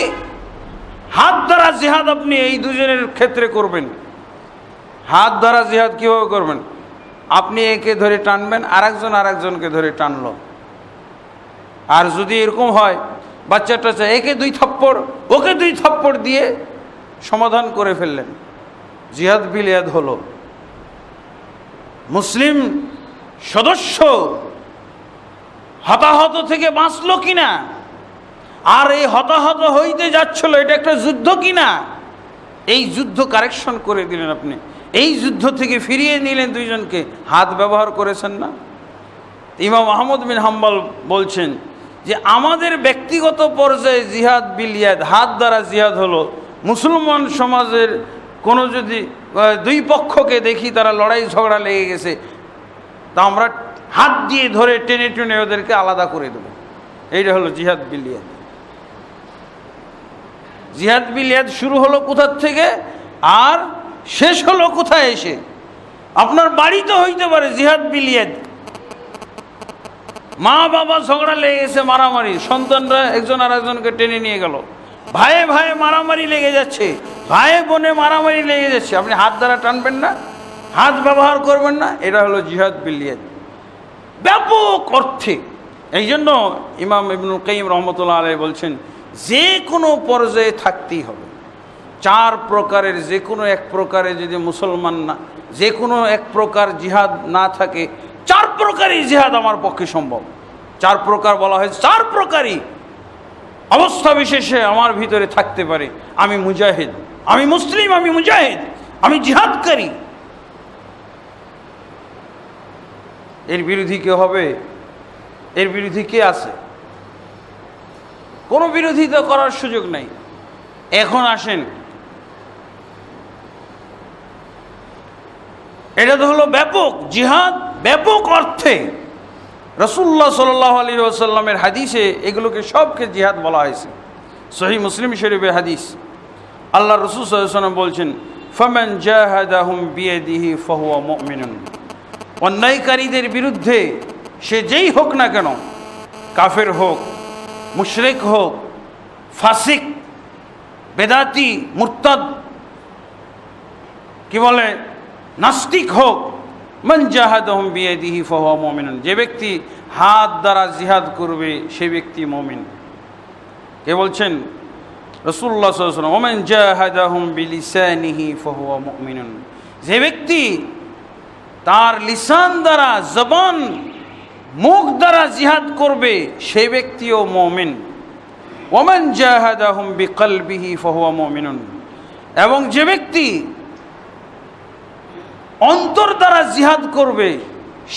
হাত দ্বারা জিহাদ আপনি এই দুজনের ক্ষেত্রে করবেন। হাত দ্বারা জিহাদ কিভাবে করবেন? আপনি একে ধরে টানবেন, আরেকজনকে ধরে টানলো। আর যদি এরকম হয় বাচ্চাটা চায় একে 2 থাপ্পড়, ওকে 2 থাপ্পড় দিয়ে সমাধান করে ফেললেন, জিহাদ বিলিয়াদ হলো। মুসলিম সদস্য হতাহত থেকে বাঁচলো কিনা, আর এই হতাহত হইতে যাচ্ছিল, এটা একটা যুদ্ধ কিনা, এই যুদ্ধ কারেকশন করে দিলেন আপনি। এই যুদ্ধ থেকে ফিরিয়ে নিলেন দুইজনকে। হাত ব্যবহার করেছেন না? ইমাম আহমদ বিন হাম্বল বলছেন যে আমাদের ব্যক্তিগত পর্যায়ে জিহাদ বিলিয়াদ, হাত দ্বারা জিহাদ হলো। মুসলমান সমাজের কোনো যদি দুই পক্ষকে দেখি তারা লড়াই ঝগড়া লেগে গেছে, তা আমরা হাত দিয়ে ধরে টেনে টেনে ওদেরকে আলাদা করে দেব। এইটা হলো জিহাদ বিলিয়াদ। জিহাদ বিলিয়াদ শুরু হলো কোথার থেকে আর শেষ হলো কোথায় এসে? আপনার বাড়িতে হইতে পারে জিহাদ বিলিয়াদ। মা বাবা ঝগড়া লেগে গেছে, মারামারি, সন্তানরা একজন আর একজনকে টেনে নিয়ে গেল, ভাইয়ে ভাইয়ে মারামারি লেগে যাচ্ছে, ভাইয়ে বোনে মারামারি লেগে যাচ্ছে, আপনি হাত দ্বারা টানবেন না, হাত ব্যবহার করবেন না? এটা হলো জিহাদ বিলিয়াদ ব্যাপক অর্থে। এই জন্য ইমাম ইবনুল কাইয়িম রহমতুল্লাহ আলাইহি বলছেন, যে কোনো পর্যায়ে থাকতেই হবে। 4 প্রকারের যে কোনো এক প্রকারে যদি মুসলমান না, যে কোনো এক প্রকার জিহাদ না থাকে, 4 প্রকারই জিহাদ আমার পক্ষে সম্ভব। 4 প্রকার বলা হয়েছে, 4 প্রকারই অবস্থা বিশেষে আমার ভিতরে থাকতে পারে। আমি মুজাহিদ, আমি মুসলিম, আমি মুজাহিদ, আমি জিহাদকারী। এর বিরোধী কেউ হবে? এর বিরোধী কে আছে? কোনো বিরোধিতা করার সুযোগ নাই। এখন আসেন, এটা তো হলো ব্যাপক জিহাদ, ব্যাপক অর্থে রাসূলুল্লাহ সাল্লাল্লাহু আলাইহি ওয়াসাল্লামের হাদিসে এগুলোকে সবকে জিহাদ বলা হয়েছে। সহিহ মুসলিম শরীফের হাদিস, আল্লাহ রাসূল সাল্লাল্লাহু আলাইহি ওয়াসাল্লাম বলছেন, ফামান জাহাদাহুম বিয়াদিহি ফাহুয়া মুমিনুন। অন্যায়কারীদের বিরুদ্ধে সে যেই হোক না কেন, কাফের হোক, মুশরিক হোক, ফাসিক, বেদাতি, মুরতাদ, কি বলে, নাস্তিক হোক, মান জাহাদাহুম বিয়াদিহি ফাহুয়া মুমিনুন, যে ব্যক্তি হাত দ্বারা জিহাদ করবে সে ব্যক্তি মুমিন। কে বলছেন? রাসূলুল্লাহ সাল্লাল্লাহু আলাইহি ওয়াসাল্লাম। ওমান জাহাদাহুম বিলিসানিহি ফাহুয়া মুমিনুন, যে ব্যক্তি তার লিসান দ্বারা, জবান, মুখ দ্বারা জিহাদ করবে সে ব্যক্তিও মুমিন। ওমান জাহাদাহুম বিকলবিহি ফাহুয়া মুমিনুন, এবং যে ব্যক্তি অন্তর দ্বারা জিহাদ করবে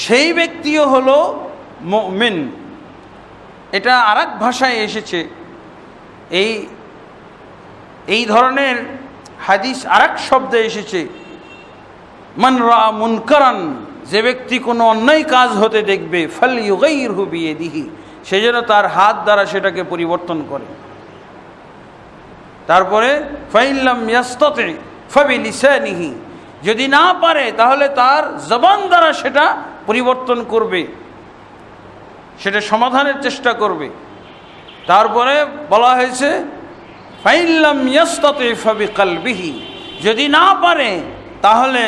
সেই ব্যক্তিও হলো মুমিন। এটা আরেক ভাষায় এসেছে, এই ধরনের হাদিস আরেক শব্দে এসেছে, মান রা মুনকারান, যে ব্যক্তি কোনো অন্যায় কাজ হতে দেখবে, ফালইউগাইরহু বিয়াদিহি, সে যেন তার হাত দ্বারা সেটাকে পরিবর্তন করে। তারপরে ফাইল্লাম ইয়াস্তাতি ফাবিলিসানিহি, যদি না পারে তাহলে তার জবান দ্বারা সেটা পরিবর্তন করবে, সেটা সমাধানের চেষ্টা করবে। তারপরে বলা হয়েছে ফাইল্লাম ইয়াস্তাতি ফাবিকলবিহি, যদি না পারে তাহলে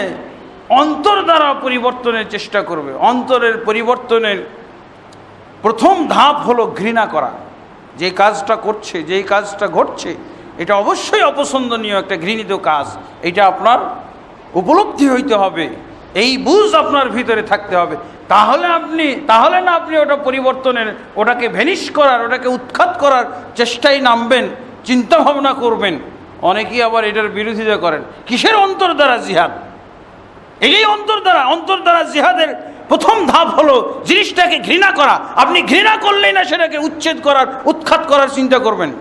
অন্তর দ্বারা পরিবর্তনের চেষ্টা করবে। অন্তরের পরিবর্তনের প্রথম ধাপ হলো ঘৃণা করা। যে কাজটা করছে, যেই কাজটা ঘটছে, এটা অবশ্যই অপছন্দনীয়, একটা ঘৃণিত কাজ, এটা আপনার উপলব্ধি হইতে হবে, এই বুঝ আপনার ভিতরে থাকতে হবে। তাহলে না আপনি ওটা পরিবর্তনের, ওটাকে ভ্যানিশ করার, ওটাকে উৎখাত করার চেষ্টায় নামবেন, চিন্তা ভাবনা করবেন। অনেকেই আবার এটার বিরোধিতা করেন। কিসের অন্তর দ্বারা জিহাদ? এই অন্তর দ্বারা জিহাদের প্রথম ধাপ হলো জিনিসটাকে ঘৃণা করা। আপনি ঘৃণা করলেই না সেটাকে উচ্ছেদ করার, উৎখাত করার চিন্তা করবেন।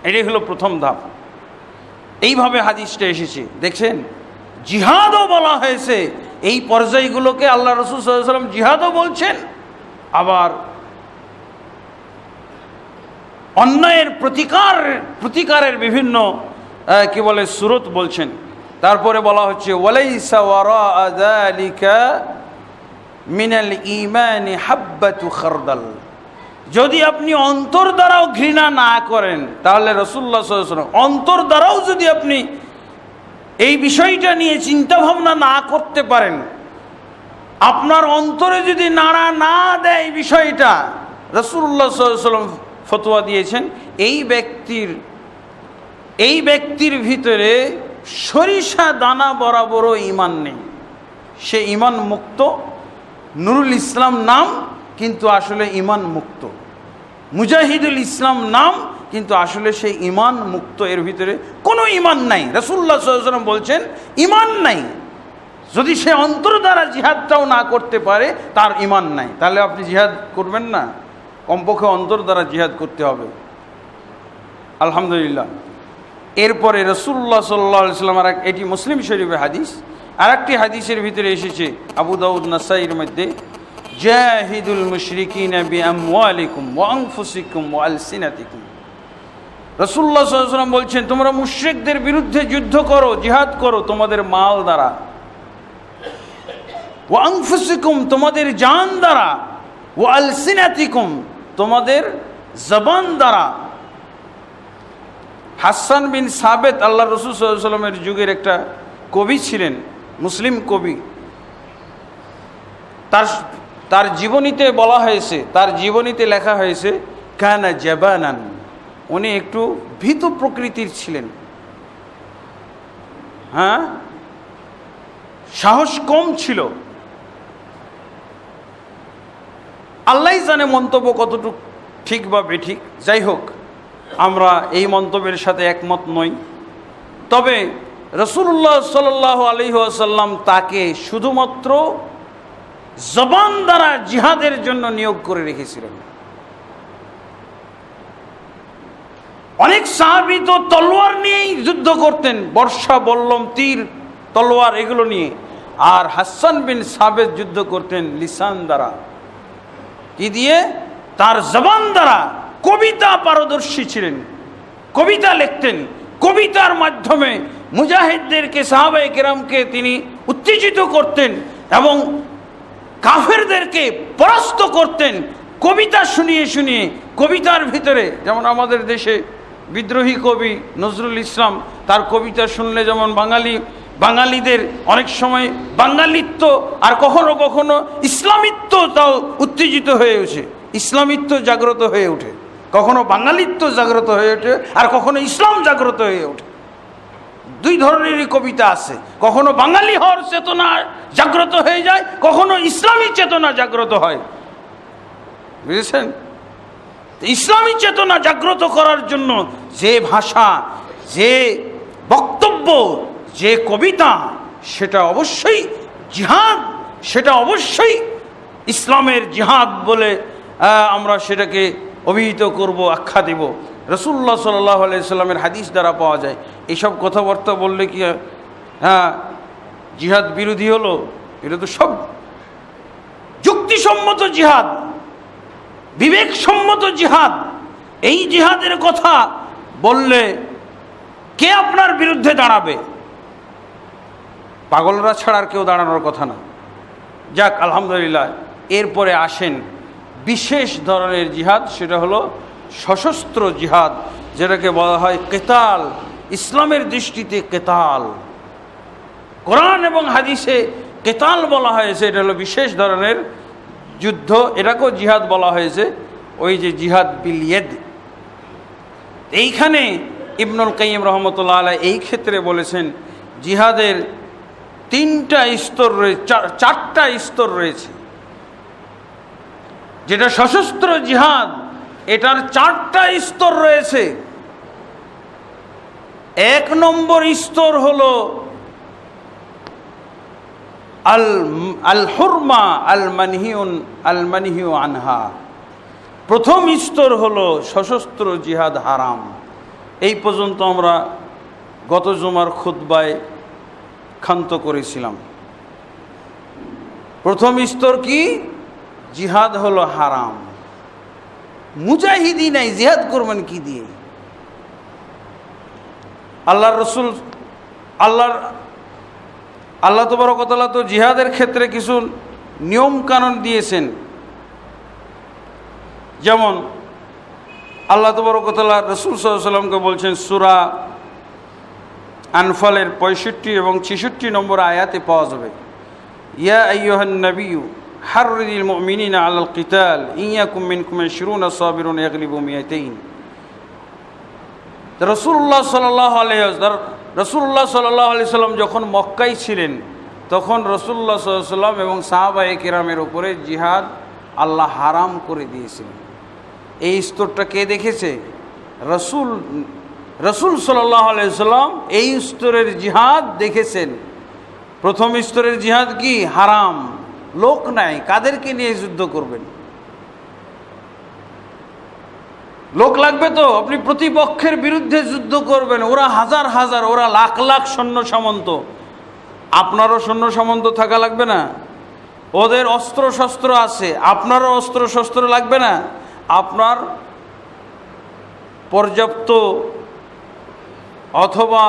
এটাই হলো প্রথম ধাপ। এইভাবে হাদিসটা এসেছে। দেখছেন, জিহাদও বলা হয়েছে। এই পর্যায়গুলোকে আল্লাহ রাসূল সাল্লাল্লাহু আলাইহি ওয়াসাল্লাম জিহাদও বলছেন, আবার অন্যায়ের প্রতিকারের বিভিন্ন কি বলে সূরত বলছেন। তারপরে বলা হচ্ছে ওয়ালাইসা ওয়ারাআ যালিকা মিনাল ঈমানি হাব্বাতু খারদাল, যদি আপনি অন্তর দ্বারাও ঘৃণা না করেন তাহলে রাসূলুল্লাহ সাল্লাল্লাহু আলাইহি ওয়াসাল্লাম অন্তর দ্বারাও যদি আপনি এই বিষয়টা নিয়ে চিন্তা ভাবনা না করতে পারেন, আপনার অন্তরে যদি নাড়া না দেয় বিষয়টা, রাসূলুল্লাহ সাল্লাল্লাহু আলাইহি ওয়াসাল্লাম ফতোয়া দিয়েছেন এই ব্যক্তির ভিতরে সরিষা দানা বরাবরও ঈমান নেই, সে ঈমান মুক্ত। নুরুল ইসলাম নাম কিন্তু আসলে ঈমান মুক্ত, মুজাহিদুল ইসলাম নাম কিন্তু আসলে সে ঈমান মুক্ত, এর ভিতরে কোনো ঈমান নাই। রাসূলুল্লাহ সাল্লাল্লাহু আলাইহি ওয়াসাল্লাম বলছেন ঈমান নাই। যদি সে অন্তর দ্বারা জিহাদটাও না করতে পারে তার ঈমান নাই, তাহলে আপনি জিহাদ করবেন না, কমপক্ষে অন্তর দ্বারা জিহাদ করতে হবে। আলহামদুলিল্লাহ। এরপরে রাসূলুল্লাহ সাল্লাল্লাহু আলাইহি ওয়াসাল্লাম, এটি মুসলিম শরীফের হাদিস, আর একটি হাদিসের ভিতরে এসেছে আবু দাউদ নাসাইর মধ্যে, জাহিদুল মুশরিকিনা বিআমওয়ালিকুম ওয়া আনফুসিকুম ওয়া আলসিনাতিকুম। রাসূলুল্লাহ সাল্লাল্লাহু আলাইহি ওয়াসাল্লাম বলছেন, তোমরা মুশরিকদের বিরুদ্ধে যুদ্ধ করো, জিহাদ করো তোমাদের মাল দ্বারা, ওয়া আনফুসিকুম তোমাদের জান দ্বারা, ওয়া আলসিনাতিকুম তোমাদের জবান দ্বারা। হাসান বিন সাবেত আল্লাহ রাসূল সাল্লাল্লাহু আলাইহি ওয়াসাল্লামের যুগের একটা কবি ছিলেন, মুসলিম কবি। তার জীবনীতে বলা হয়েছে, তার জীবনীতে লেখা হয়েছে, কানা জাবানান, উনি একটু ভীত প্রকৃতির ছিলেন। হ্যাঁ, সাহস কম ছিল। আল্লাহই জানে মন্তব্য কতটুকু ঠিক বা বেঠিক। যাই হোক, আমরা এই মন্তব্যের সাথে একমত নই। তবে রাসূলুল্লাহ সাল্লাল্লাহু আলাইহি ওয়াসাল্লাম তাকে শুধুমাত্র জবান দ্বারা জিহাদের জন্য নিয়োগ করে রেখেছিলেন। অনেক সাহাবী তো তলোয়ার নিয়েই যুদ্ধ করতেন, বর্ষা, বল্লম, তীর, তলোয়ার এগুলো নিয়ে। আর হাসান বিন সাবিত যুদ্ধ করতেন লিসান দ্বারা। কি দিয়ে? তার জবান দ্বারা। কবিতা পারদর্শী ছিলেন, কবিতা লিখতেন, কবিতার মাধ্যমে মুজাহিদদেরকে, সাহাবায়ে কেরামকে তিনি উত্তেজিত করতেন এবং কাফেরদেরকে পরাস্ত করতেন কবিতা শুনিয়ে শুনিয়ে। কবিতার ভিতরে যেমন আমাদের দেশে বিদ্রোহী কবি নজরুল ইসলাম, তার কবিতা শুনলে যেমন বাঙালিদের অনেক সময় বাঙালিত্ব আর কখনো কখনো ইসলামিত্ব তাও উত্তেজিত হয়ে ওঠে, ইসলামিত্ব জাগ্রত হয়ে ওঠে, কখনো বাঙালিত্ব জাগ্রত হয়ে ওঠে আর কখনো ইসলাম জাগ্রত হয়ে ওঠে। দুই ধরনেরই কবিতা আছে, কখনো বাঙালি হওয়ার চেতনা জাগ্রত হয়ে যায়, কখনো ইসলামী চেতনা জাগ্রত হয়। বুঝেছেন? ইসলামী চেতনা জাগ্রত করার জন্য যে ভাষা, যে বক্তব্য, যে কবিতা, সেটা অবশ্যই জিহাদ, সেটা অবশ্যই ইসলামের জিহাদ বলে আমরা সেটাকে অভিহিত করব, আখ্যা দেব। রাসূলুল্লাহ সাল্লাল্লাহু আলাইহি সাল্লামের হাদিস দ্বারা পাওয়া যায়। এইসব কথাবার্তা বললে কি জিহাদ বিরোধী হলো? এটা তো সব যুক্তিসম্মত জিহাদ, বিবেকসম্মত জিহাদ। এই জিহাদের কথা বললে কে আপনার বিরুদ্ধে দাঁড়াবে? পাগলরা ছাড়া আর কেউ দাঁড়ানোর কথা না। যাক, আলহামদুলিল্লাহ। এরপরে আসেন বিশেষ ধরনের জিহাদ, সেটা হলো সশস্ত্র জিহাদ, যেটাকে বলা হয় কেতাল। ইসলামের দৃষ্টিতে কেতাল, কোরআন এবং হাদিসে কেতাল বলা হয়েছে, এটা হলো বিশেষ ধরনের যুদ্ধ। এটাকেও জিহাদ বলা হয়েছে, ওই যে জিহাদ বিল ইয়েদ। এইখানে ইবনুল কাইয়িম রহমতুল্লাহ আলাইহি এই ক্ষেত্রে বলেছেন জিহাদের তিনটা স্তর রয়েছে, চারটা স্তর রয়েছে। যেটা সশস্ত্র জিহাদ, এটার চারটা স্তর রয়েছে। এক নম্বর স্তর হলো আল হুরমা আল মানহিউ আনহা। প্রথম স্তর হলো সশস্ত্র জিহাদ হারাম। এই পর্যন্ত আমরা গত জুমার খুতবায় ক্ষান্ত করেছিলাম। প্রথম স্তর কি? জিহাদ হলো হারাম। মুজাহিদি নাই, জিহাদ করবেন কি দিয়ে? আল্লাহর রসুল আল্লাহ তাবারক ওয়া তাআলা তো জিহাদের ক্ষেত্রে কিছু নিয়ম কানুন দিয়েছেন। যেমন আল্লাহ তাবারক ওয়া তাআলা রাসূল সাল্লাল্লাহু আলাইহি ওয়াসাল্লামকে বলছেন, সূরা আনফালের 65 এবং 66 নম্বর আয়াতে পাওয়া যাবে, ইয়া আইয়ুহান নাবিয়্যু হাররিদিল মুমিনিনা আলাল কিতাল ইয়াকুম মিনকুম 20 সাবিরুন ইয়াগলিবু মিয়াতাইন। রাসূলুল্লাহ সাল্লাল্লাহু আলাইহি সাল্লাম যখন মক্কায় ছিলেন, তখন রাসূলুল্লাহ সাল্লাল্লাহু আলাইহি সাল্লাম এবং সাহাবায়ে কেরামের উপরে জিহাদ আল্লাহ হারাম করে দিয়েছিলেন। এই স্তরটা কে দেখেছে? রাসূল সাল্লাল্লাহু আলাইহি সাল্লাম এই স্তরের জিহাদ দেখেছেন। প্রথম স্তরের জিহাদ কি? হারাম। লোক নাই, কাদেরকে নিয়ে যুদ্ধ করবেন? লোক লাগবে তো। আপনি প্রতিপক্ষের বিরুদ্ধে যুদ্ধ করবেন, ওরা হাজার হাজার, ওরা লাখ লাখ সৈন্য সামন্ত। আপনারও সৈন্য সামন্ত থাকা লাগবে না? ওদের অস্ত্র শস্ত্র আছে, আপনারও অস্ত্র শস্ত্র লাগবে না? আপনার পর্যাপ্ত অথবা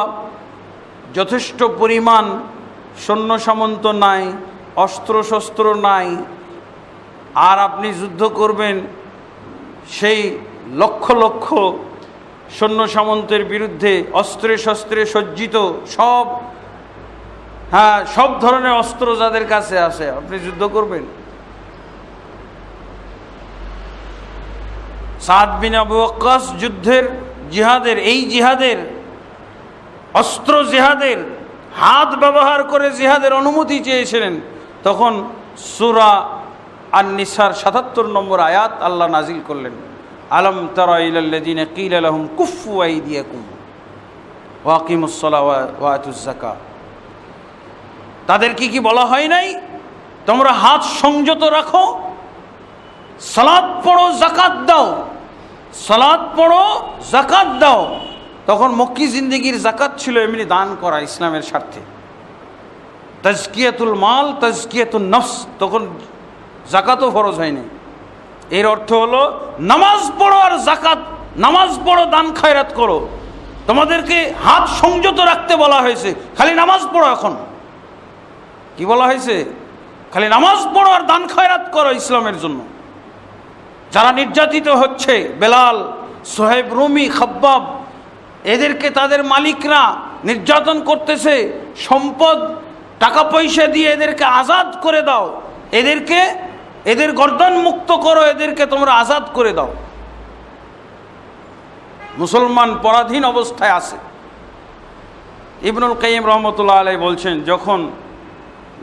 যথেষ্ট পরিমাণ সৈন্য সামন্ত নাই, অস্ত্র শস্ত্র নাই, আর আপনি যুদ্ধ করবেন সেই লক্ষ লক্ষ সৈন্য সামন্তের বিরুদ্ধে, অস্ত্রে শস্ত্রে সজ্জিত, সব ধরনের অস্ত্র যাদের কাছে আছে, আপনি যুদ্ধ করবেন? সাদ বিন আবু ওয়াক্কাস জিহাদের এই জিহাদের, অস্ত্র জিহাদের, হাত ব্যবহার করে জিহাদের অনুমতি চেয়েছিলেন। তখন সূরা আন-নিসার ৭৭ নম্বর আয়াত আল্লাহ নাজিল করলেন, আলম তারা ইলাল্লাযীনা ক্বিলা লাহুম কুফফু আইদিয়াকুম ওয়া আকিমুস সালাওয়াতা ওয়া আতুজ যাকাত। তাদেরকে কি বলা হয় নাই তোমরা হাত সংযত রাখো, সালাত পড়ো, যাকাত দাও, সালাত পড়ো, যাকাত দাও। তখন মক্কি জিন্দেগির যাকাত ছিল এমনি দান করা ইসলামের স্বার্থে। তাজকিয়াতুল মাল, তাজকিয়াতুল নফস, তখন যাকাতও ফরজ হয়নি। এর অর্থ হলো নামাজ পড়ো আর যাকাত, নামাজ পড়ো, দান খায়রাত করো। তোমাদেরকে হাত সংযত রাখতে বলা হয়েছে, খালি নামাজ পড়ো। এখন কি বলা হয়েছে? খালি নামাজ পড়ো আর দান খায়রাত করো ইসলামের জন্য। যারা নির্যাতিত হচ্ছে, বেলাল, সোহেব রুমি, খাব্বাব, এদেরকে তাদের মালিকরা নির্যাতন করতেছে, সম্পদ টাকা পয়সা দিয়ে এদেরকে আজাদ করে দাও, এদের গর্দান মুক্ত করো, এদেরকে তোমরা আজাদ করে দাও। মুসলমান পরাধীন অবস্থায় আছে। ইবনুল কাইয়িম রহমতুল্লাহ আলাইহি বলছেন, যখন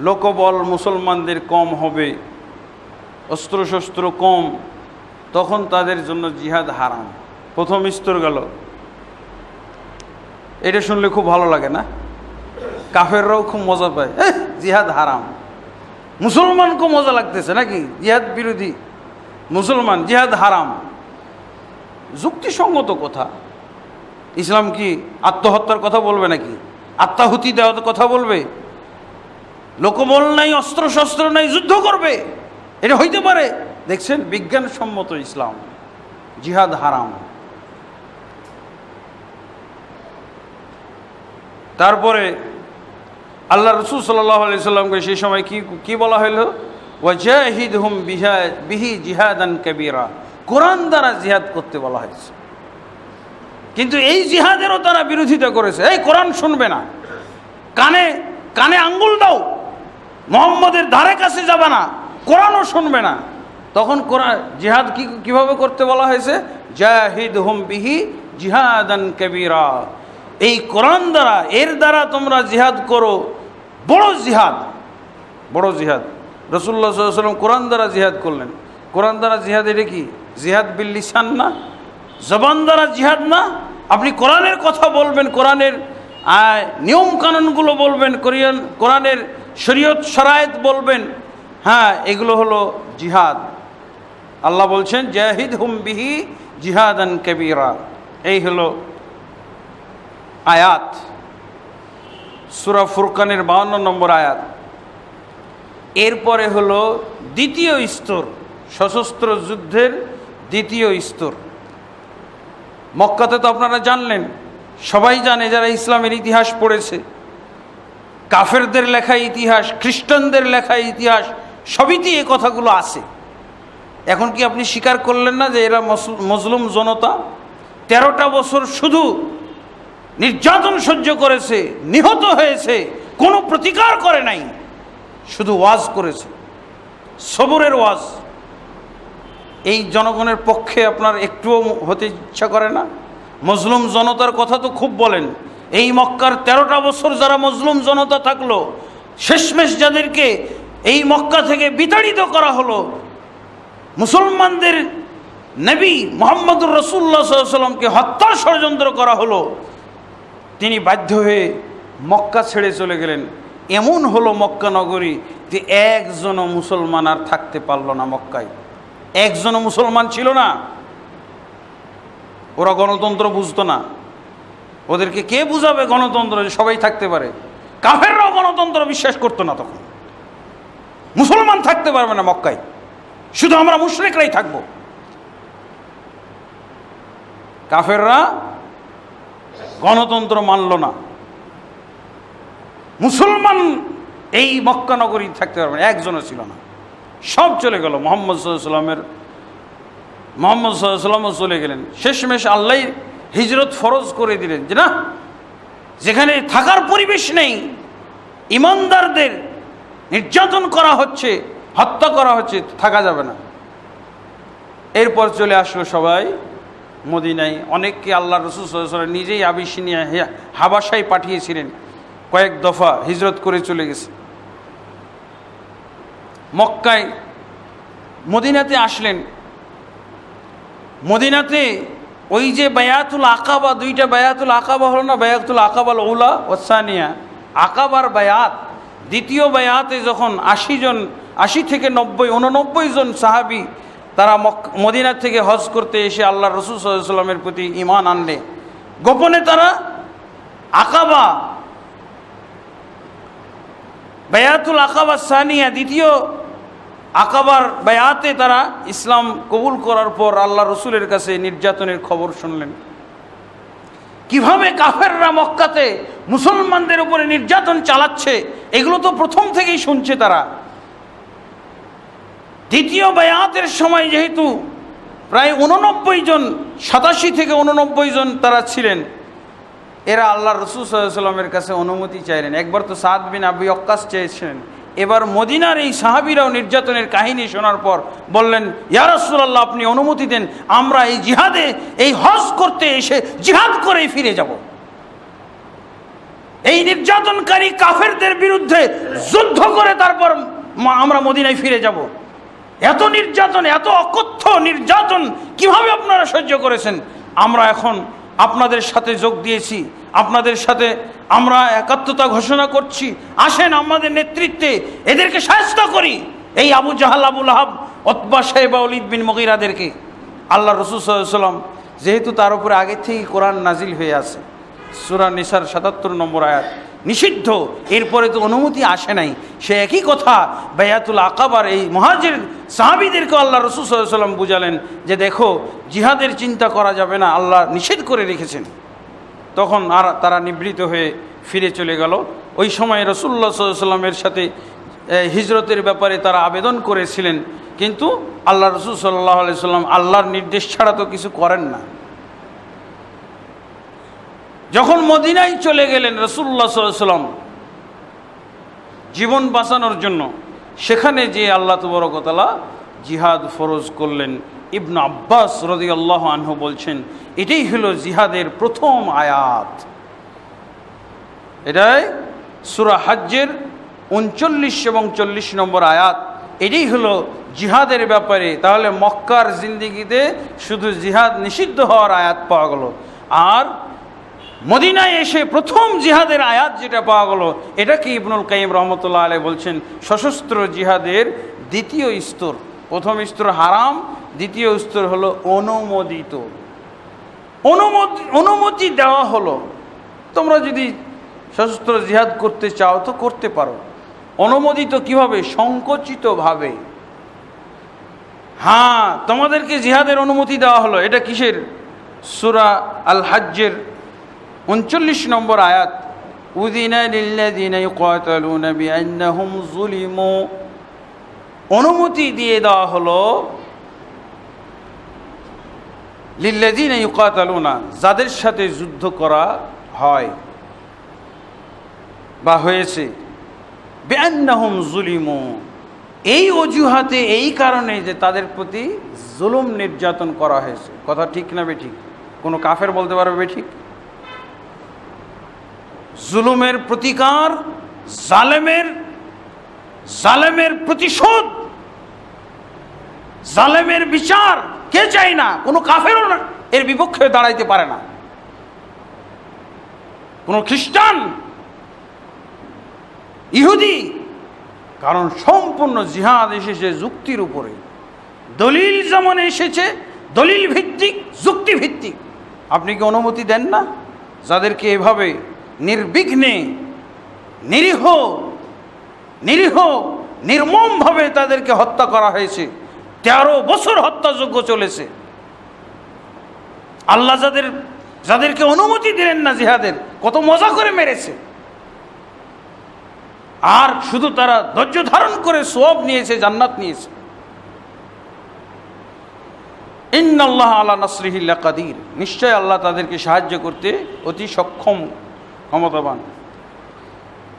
লোকবল মুসলমানদের কম হবে, অস্ত্রশস্ত্র কম, তখন তাদের জন্য জিহাদ হারাম। প্রথম স্তর গেল। এটা শুনলে খুব ভালো লাগে না? কাফেররাও খুব মজা পায়, জিহাদ হারাম। মুসলমানকেও মজা লাগতেছে নাকি? জিহাদ বিরোধী মুসলমান, জিহাদ হারাম। যুক্তিসঙ্গত কথা। ইসলাম কি আত্মহত্যার কথা বলবে নাকি? আত্মাহুতি দেওয়ার কথা বলবে? লোকবল নাই, অস্ত্রশস্ত্র নাই, যুদ্ধ করবে? এটা হইতে পারে? দেখছেন, বিজ্ঞানসম্মত ইসলাম, জিহাদ হারাম। তারপরে আল্লাহ রসুল সাল্লাল্লাহু আলাইহি সাল্লামকে সেই সময় কি বলা হইল? ওয়াজাহিদহুম বিহি জিহাদান কাবীরা, কোরআন দ্বারা জিহাদ করতে বলা হয়েছে। কিন্তু এই জিহাদেরও তারা বিরোধিতা করেছে। এই কোরআন শুনবে না, কানে কানে আঙ্গুল দাও, মুহাম্মদের ধারে কাছে যাবে না, কোরআনও শুনবে না। তখন কোরআন জিহাদ কিভাবে করতে বলা হয়েছে? জাহিদহুম বিহি জিহাদান কাবীরা, এই কোরআন দ্বারা, এর দ্বারা তোমরা জিহাদ করো, বড় জিহাদ, বড় জিহাদ। রাসূলুল্লাহ সাল্লাল্লাহু আলাইহি ওয়াসাল্লাম কোরআন দ্বারা জিহাদ করলেন। কোরআন দ্বারা জিহাদ, এটা কি জিহাদ বিল লিসান না? জবান দ্বারা জিহাদ না? আপনি কোরআনের কথা বলবেন, কোরআনের নিয়ম কানুনগুলো বলবেন, কোরআনের শরীয়ত শরায়েত বলবেন, হ্যাঁ, এগুলো হলো জিহাদ। আল্লাহ বলছেন জাহিদহুম বিহি জিহাদান কাবীরা। এই হলো আয়াত, সূরা ফুরকানের 52 নম্বর আয়াত। এরপরে হলো দ্বিতীয় স্তর, সশস্ত্র যুদ্ধের দ্বিতীয় স্তর। মক্কাতে তো আপনারা জানলেন, সবাই জানে যারা ইসলামের ইতিহাস পড়েছে, কাফেরদের লেখা ইতিহাস, খ্রিস্টানদের লেখা ইতিহাস, সবইতে এই কথাগুলো আছে। এখন কি আপনি স্বীকার করলেন না যে এরা মজলুম জনতা? 13টা বছর শুধু নির্যাতন সহ্য করেছে, নিহত হয়েছে, কোনো প্রতিকার করে নাই, শুধু ওয়াজ করেছে, সবরের ওয়াজ। এই জনগণের পক্ষে আপনার একটুও হতে ইচ্ছা করে না? মজলুম জনতার কথা তো খুব বলেন। এই মক্কার 13টা বছর যারা মজলুম জনতা থাকলো, শেষমেশ যাদেরকে এই মক্কা থেকে বিতাড়িত করা হলো, মুসলমানদের নবী মুহাম্মদুর রাসূলুল্লাহ সাল্লাল্লাহু আলাইহি ওয়াসাল্লামকে হত্যার ষড়যন্ত্র করা হলো, তিনি বাধ্য হয়ে মক্কা ছেড়ে চলে গেলেন। এমন হলো মক্কা নগরী যে একজনও মুসলমান আর থাকতে পারল না মক্কায়, একজনও মুসলমান ছিল না। ওরা গণতন্ত্র বুঝতো না, ওদেরকে কে বুঝাবে গণতন্ত্র যে সবাই থাকতে পারে? কাফেররাও গণতন্ত্র বিশ্বাস করতো না তখন। মুসলমান থাকতে পারবে না মক্কায়, শুধু আমরা মুশরিকরাই থাকবো। কাফেররা গণতন্ত্র মানল না, মুসলমান এই মক্কা নগরী থাকতে পারবে না, একজনও ছিল না, সব চলে গেল। মুহাম্মদ সাল্লাল্লাহু আলাইহি ওয়াসাল্লামও চলে গেলেন। শেষমেশ আল্লাহ হিজরত ফরজ করে দিলেন যে না, যেখানে থাকার পরিবেশ নেই, ইমানদারদের নির্যাতন করা হচ্ছে, হত্যা করা হচ্ছে, থাকা যাবে না। এরপর চলে আসলো সবাই মদিনায়। অনেককে আল্লাহ রাসূল সাল্লাল্লাহু আলাইহি ওয়াসাল্লাম নিজেই আবিসিনিয়া হাবাসায় পাঠিয়েছিলেন, কয়েক দফা হিজরত করে চলে গেছে। মক্কায় মদিনাতে আসলেন। মদিনাতে ওই যে বায়াতুল আকাবা, 2টা বায়াতুল আকাবা হলো না, বায়াতুল আকাবাল উলা ওয়াসানিয়া, আকাবার বায়াত, দ্বিতীয় বায়াতে যখন 80 জন 80 থেকে 90, 89 জন সাহাবী তারা মদিনা থেকে হজ করতে এসে আল্লাহ রসুল সাল্লাল্লাহু আলাইহি ওয়াসাল্লামের প্রতি ঈমান আনলে গোপনে তারা আকাবা, বায়াতুল আকাবা সানিয়া, দ্বিতীয় আকাবার বায়াতে তারা ইসলাম কবুল করার পর আল্লাহ রসুলের কাছে নির্যাতনের খবর শুনলেন। কিভাবে কাফেররা মক্কাতে মুসলমানদের উপরে নির্যাতন চালাচ্ছে এগুলো তো প্রথম থেকেই শুনছে তারা। দ্বিতীয় বায়াতের সময় যেহেতু প্রায় 89 জন, 87 থেকে 89 জন তারা ছিলেন, এরা আল্লাহ রসুল সাল্লাল্লাহু আলাইহি ওয়াসাল্লামের কাছে অনুমতি চাইলেন। একবার তো সাদ বিন আবি ওয়াক্কাস চেয়েছিলেন, এবার মদিনার এই সাহাবীরাও নির্যাতনের কাহিনী শোনার পর বললেন, ইয়া রাসূলুল্লাহ, আপনি অনুমতি দেন, আমরা এই জিহাদে, এই হজ করতে এসে জিহাদ করেই ফিরে যাব। এই নির্যাতনকারী কাফেরদের বিরুদ্ধে যুদ্ধ করে তারপর আমরা মদিনায় ফিরে যাব। এত নির্যাতন, এত অকথ্য নির্যাতন কিভাবে আপনারা সহ্য করেছেন? আমরা এখন আপনাদের সাথে যোগ দিয়েছি, আপনাদের সাথে আমরা একাত্মতা ঘোষণা করছি, আসেন আমাদের নেতৃত্বে এদেরকে শায়েস্ত করি, এই আবু জাহাল, আবু লাহাব, উতবা, শাইবা, ওয়ালিদ বিন মুগীরাদেরকে। আল্লাহ রাসূল সাল্লাল্লাহু আলাইহি ওয়াসাল্লাম যেহেতু তার উপরে আগে থেকেই কোরআন নাজিল হয়ে আছে, সূরা নিসার 77 নম্বর আয়াত, নিষিদ্ধ, এরপরে তো অনুমতি আসে নাই, সে একই কথা বায়াতুল আকাবার এই মুহাজির সাহাবীদেরকে আল্লাহ রাসূল সাল্লাল্লাহু আলাইহি ওয়াসাল্লাম বুঝালেন যে দেখো, জিহাদের চিন্তা করা যাবে না, আল্লাহ নিষেধ করে রেখেছেন। তখন আর তারা নিবৃত হয়ে ফিরে চলে গেল। ওই সময় রাসূলুল্লাহ সাল্লাল্লাহু আলাইহি ওয়াসাল্লামের সাথে হিজরতের ব্যাপারে তারা আবেদন করেছিলেন, কিন্তু আল্লাহ রাসূল সাল্লাল্লাহু আলাইহি ওয়াসাল্লাম আল্লাহর নির্দেশ ছাড়া তো কিছু করেন না। যখন মদিনায় চলে গেলেন রাসূলুল্লাহ সাল্লাল্লাহু আলাইহি ওয়াসাল্লাম জীবন বাঁচানোর জন্য, সেখানে যে আল্লাহ তাবারক ওয়া তাআলা জিহাদ ফরজ করলেন। ইবনে আব্বাস রাদিয়াল্লাহু আনহু বলছেন, এটাই হলো জিহাদের প্রথম আয়াত। এটাই সূরা হজ্জের 39 এবং 40 নম্বর আয়াত। এটাই হলো জিহাদের ব্যাপারে। তাহলে মক্কার জিন্দেগিতে শুধু জিহাদ নিষিদ্ধ হওয়ার আয়াত পাওয়া গেল, আর মদিনায় এসে প্রথম জিহাদের আয়াত যেটা পাওয়া গেল, এটাকে ইবনুল কাইয়িম রহমতুল্লাহ আলাইহি বলছেন সশস্ত্র জিহাদের দ্বিতীয় স্তর। প্রথম স্তর হারাম, দ্বিতীয় স্তর হলো অনুমোদিত। অনুমতি দেওয়া হলো, তোমরা যদি সশস্ত্র জিহাদ করতে চাও তো করতে পারো। অনুমোদিত কিভাবে? সংকোচিতভাবে। হ্যাঁ, তোমাদেরকে জিহাদের অনুমতি দেওয়া হলো। এটা কিসের? সূরা আল হজ্জের 39 নম্বর আয়াত, উযিনা লিল্লাযিনা ইউকাতালুনা বিআন্নাহুম যুলিমু। অনুমতি দিয়ে দেওয়া হলো লিল্লাযিনা ইউকাতালুনা, যাদের সাথে যুদ্ধ করা হয় বা হয়েছে, বিআন্নাহুম যুলিমু, এই অজুহাতে, এই কারণে যে তাদের প্রতি জুলুম নির্যাতন করা হয়েছে। কথা ঠিক না বেঠিক? কোনো কাফের বলতে পারবে বেঠিক? জুলুমের প্রতিকার, জালেমের প্রতিশোধ, জালেমের বিচার কে চায় না? কোনো কাফেরও না এর বিপক্ষে দাঁড়াইতে পারে না, কোনো খ্রিস্টান, ইহুদি। কারণ সম্পূর্ণ জিহাদ এসেছে যুক্তির উপরে। দলিল যেমন এসেছে দলিল ভিত্তিক, যুক্তি ভিত্তিক। আপনি কি অনুমতি দেন না যাদেরকে এভাবে নির্বিঘ্নে, নিরীহ নির্মমভাবে তাদেরকে হত্যা করা হয়েছে? 13 বছর হত্যাযজ্ঞ চলেছে। আল্লাহ যাদেরকে অনুমতি দিলেন না জিহাদের, কত মজা করে মেরেছে। আর শুধু তারা ধৈর্য ধারণ করে সওয়াব নিয়েছে, জান্নাত নিয়েছে। ইন্নাল্লাহা আলা নাসরিহি লাকাদির, নিশ্চয় আল্লাহ তাদেরকে সাহায্য করতে অতি সক্ষম, ক্ষমতাবান।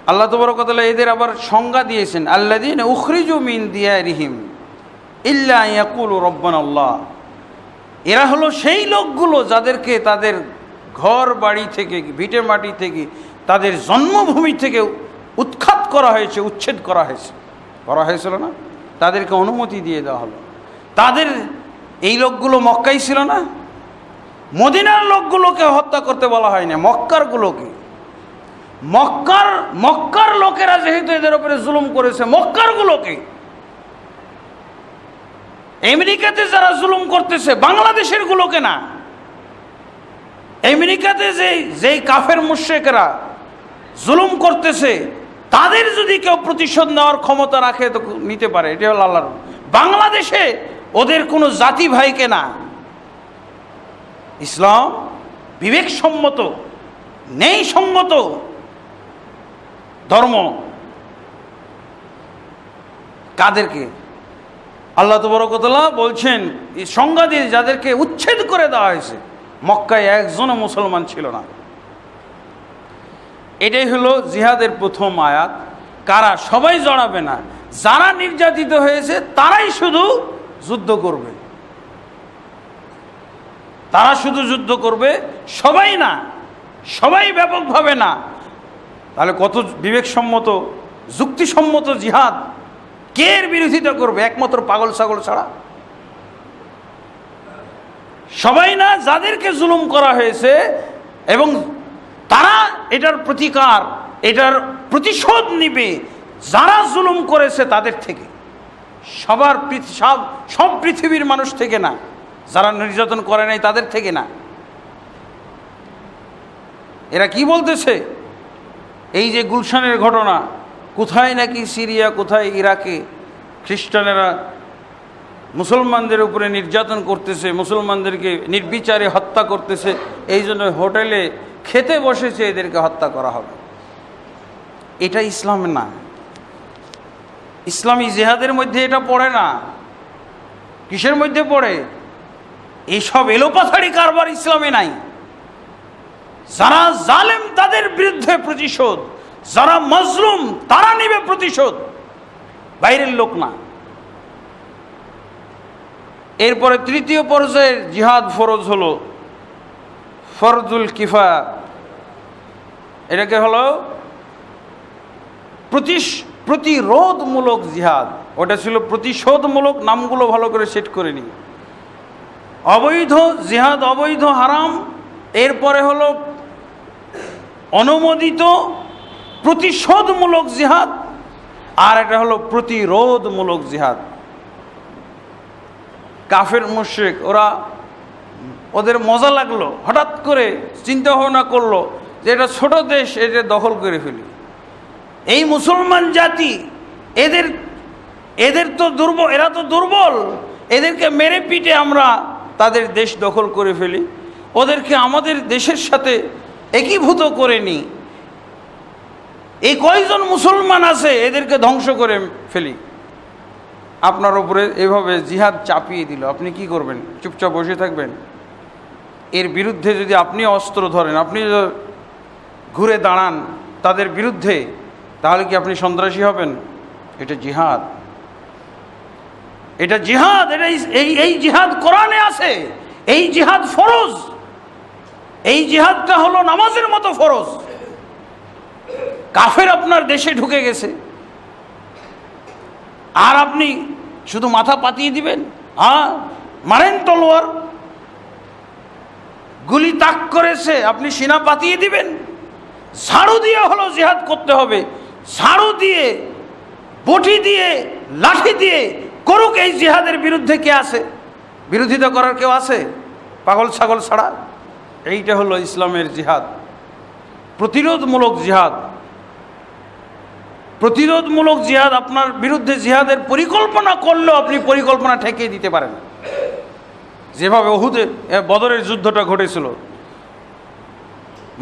আল্লাহ তাবারক ওয়া তাআলা এদের আবার সংজ্ঞা দিয়েছেন, আল্লাযীনা উখরিজু মিন দিয়ারিহিম ইল্লা ইয়াকুলু রাব্বানাল্লাহ। এরা হলো সেই লোকগুলো যাদেরকে তাদের ঘর বাড়ি থেকে, ভিটে মাটি থেকে, তাদের জন্মভূমি থেকে উৎখাত করা হয়েছে, উচ্ছেদ করা হয়েছিল না? তাদেরকে অনুমতি দিয়ে দেওয়া হলো। তাদের এই লোকগুলো মক্কায় ছিল না? মদিনার লোকগুলোকে হত্যা করতে বলা হয় না, মক্কারগুলোকে। মক্কার লোকেরা যেহেতু এদের উপরে জুলুম করেছে, মক্কারগুলোকে আমেরিকাতে যারা জুলুম করতেছে বাংলাদেশের গুলোকে না, আমেরিকাতে যেই কাফের মুশরিকরা জুলুম করতেছে তাদের যদি কেউ প্রতিশোধ নেওয়ার ক্ষমতা রাখে তো নিতে পারে, এটা হলো আল্লাহর। বাংলাদেশে ওদের কোনো জাতি ভাইকে না। ইসলাম বিবেকসম্মত, ন্যায়সম্মত ধর্ম। কাদেরকে আল্লাহ তাবারক ওয়া তাআলা বলছেন, এই সংজ্ঞা দিয়ে যাদেরকে উচ্ছেদ করে দেওয়া হয়েছে, মক্কায় একজনও মুসলমান ছিল না। এটাই হলো জিহাদের প্রথম আয়াত। কারা? সবাই জড়াবে না, যারা নির্যাতিত হয়েছে তারাই শুধু যুদ্ধ করবে, তারা শুধু যুদ্ধ করবে, সবাই না, সবাই ব্যাপকভাবে না। তাহলে কত বিবেকসম্মত, যুক্তিসম্মত জিহাদ। কে এর বিরোধিতা করবে? একমাত্র পাগল ছাগল ছাড়া। সবাই না, যাদেরকে জুলুম করা হয়েছে এবং তারা এটার প্রতিকার, এটার প্রতিশোধ নিবে যারা জুলুম করেছে তাদের থেকে, সব পৃথিবীর মানুষ থেকে না, যারা নির্যাতন করে নাই তাদের থেকে না। এরা কি বলতেছে? এই যে গুলশানের ঘটনা, কোথায় নাকি সিরিয়া, কোথায় ইরাকে খ্রিস্টানেরা মুসলমানদের উপরে নির্যাতন করতেছে, মুসলমানদেরকে নির্বিচারে হত্যা করতেছে, এই জন্য হোটেলে খেতে বসেছে এদেরকে হত্যা করা হবে। এটা ইসলাম না, ইসলামী জিহাদের মধ্যে এটা পড়ে না। কিসের মধ্যে পড়ে? এইসব এলোপাথাড়ি কারবার ইসলামে নাই। যারা জালেম তাদের বিরুদ্ধে প্রতিশোধ, যারা মজলুম তারা নেবে প্রতিশোধ, বাইরের লোক না। এরপরে তৃতীয় পর্যায়ের জিহাদ ফরজ হলো ফরজুল কিফায়া। এটাকে হলো প্রতিরোধমূলক জিহাদ। ওটা ছিল প্রতিশোধমূলক, নামগুলো ভালো করে সেট করে নি। অবৈধ জিহাদ, অবৈধ হারাম। এরপরে হলো অনুমোদিত প্রতিশোধমূলক জিহাদ, আর এটা হলো প্রতিরোধমূলক জিহাদ। কাফের মুশরিক ওদের মজা লাগলো, হঠাৎ করে চিন্তা ভাবনা করলো যে এটা ছোট দেশ, এটা দখল করে ফেলি। এই মুসলমান জাতি, এদের তো দুর্বল, এরা তো দুর্বল, এদেরকে মেরে পিটে আমরা তাদের দেশ দখল করে ফেলি, ওদেরকে আমাদের দেশের সাথে একীভূত করে নিই। এই কয়জন মুসলমান আছে এদেরকে ধ্বংস করে ফেলি। আপনার উপরে এভাবে জিহাদ চাপিয়ে দিল, আপনি কি করবেন? চুপচাপ বসে থাকবেন? এর বিরুদ্ধে যদি আপনি অস্ত্র ধরেন, আপনি ঘুরে দাঁড়ান তাদের বিরুদ্ধে, তাহলে কি আপনি সন্ত্রাসী হবেন? এটা জিহাদ, এটা জিহাদ। এটা এই জিহাদ কোরআনে আছে, এই জিহাদ ফরজ। এই জিহাদটা হলো নামাজের মতো ফরজ। কাফের আপনার দেশে ঢুকে গেছে, আর আপনি শুধু মাথা পাতিয়ে দিবেন? মারেন তলোয়ার, গুলি তাক করেছে, আপনি সিনা পাতিয়ে দিবেন? ঝাড়ু দিয়ে হলো জিহাদ করতে হবে, ঝাড়ু দিয়ে, বটি দিয়ে, লাঠি দিয়ে করুক। এই জিহাদের বিরুদ্ধে কে আছে? বিরোধিতা করার কেউ আছে? পাগল ছাগল ছাড়া। এইটা হলো ইসলামের জিহাদ, প্রতিরোধমূলক জিহাদ। প্রতিরোধমূলক জিহাদ, আপনার বিরুদ্ধে জিহাদের পরিকল্পনা করলেও আপনি পরিকল্পনা ঠেকিয়ে দিতে পারেন। যেভাবে উহুদে বদরের যুদ্ধটা ঘটেছিল,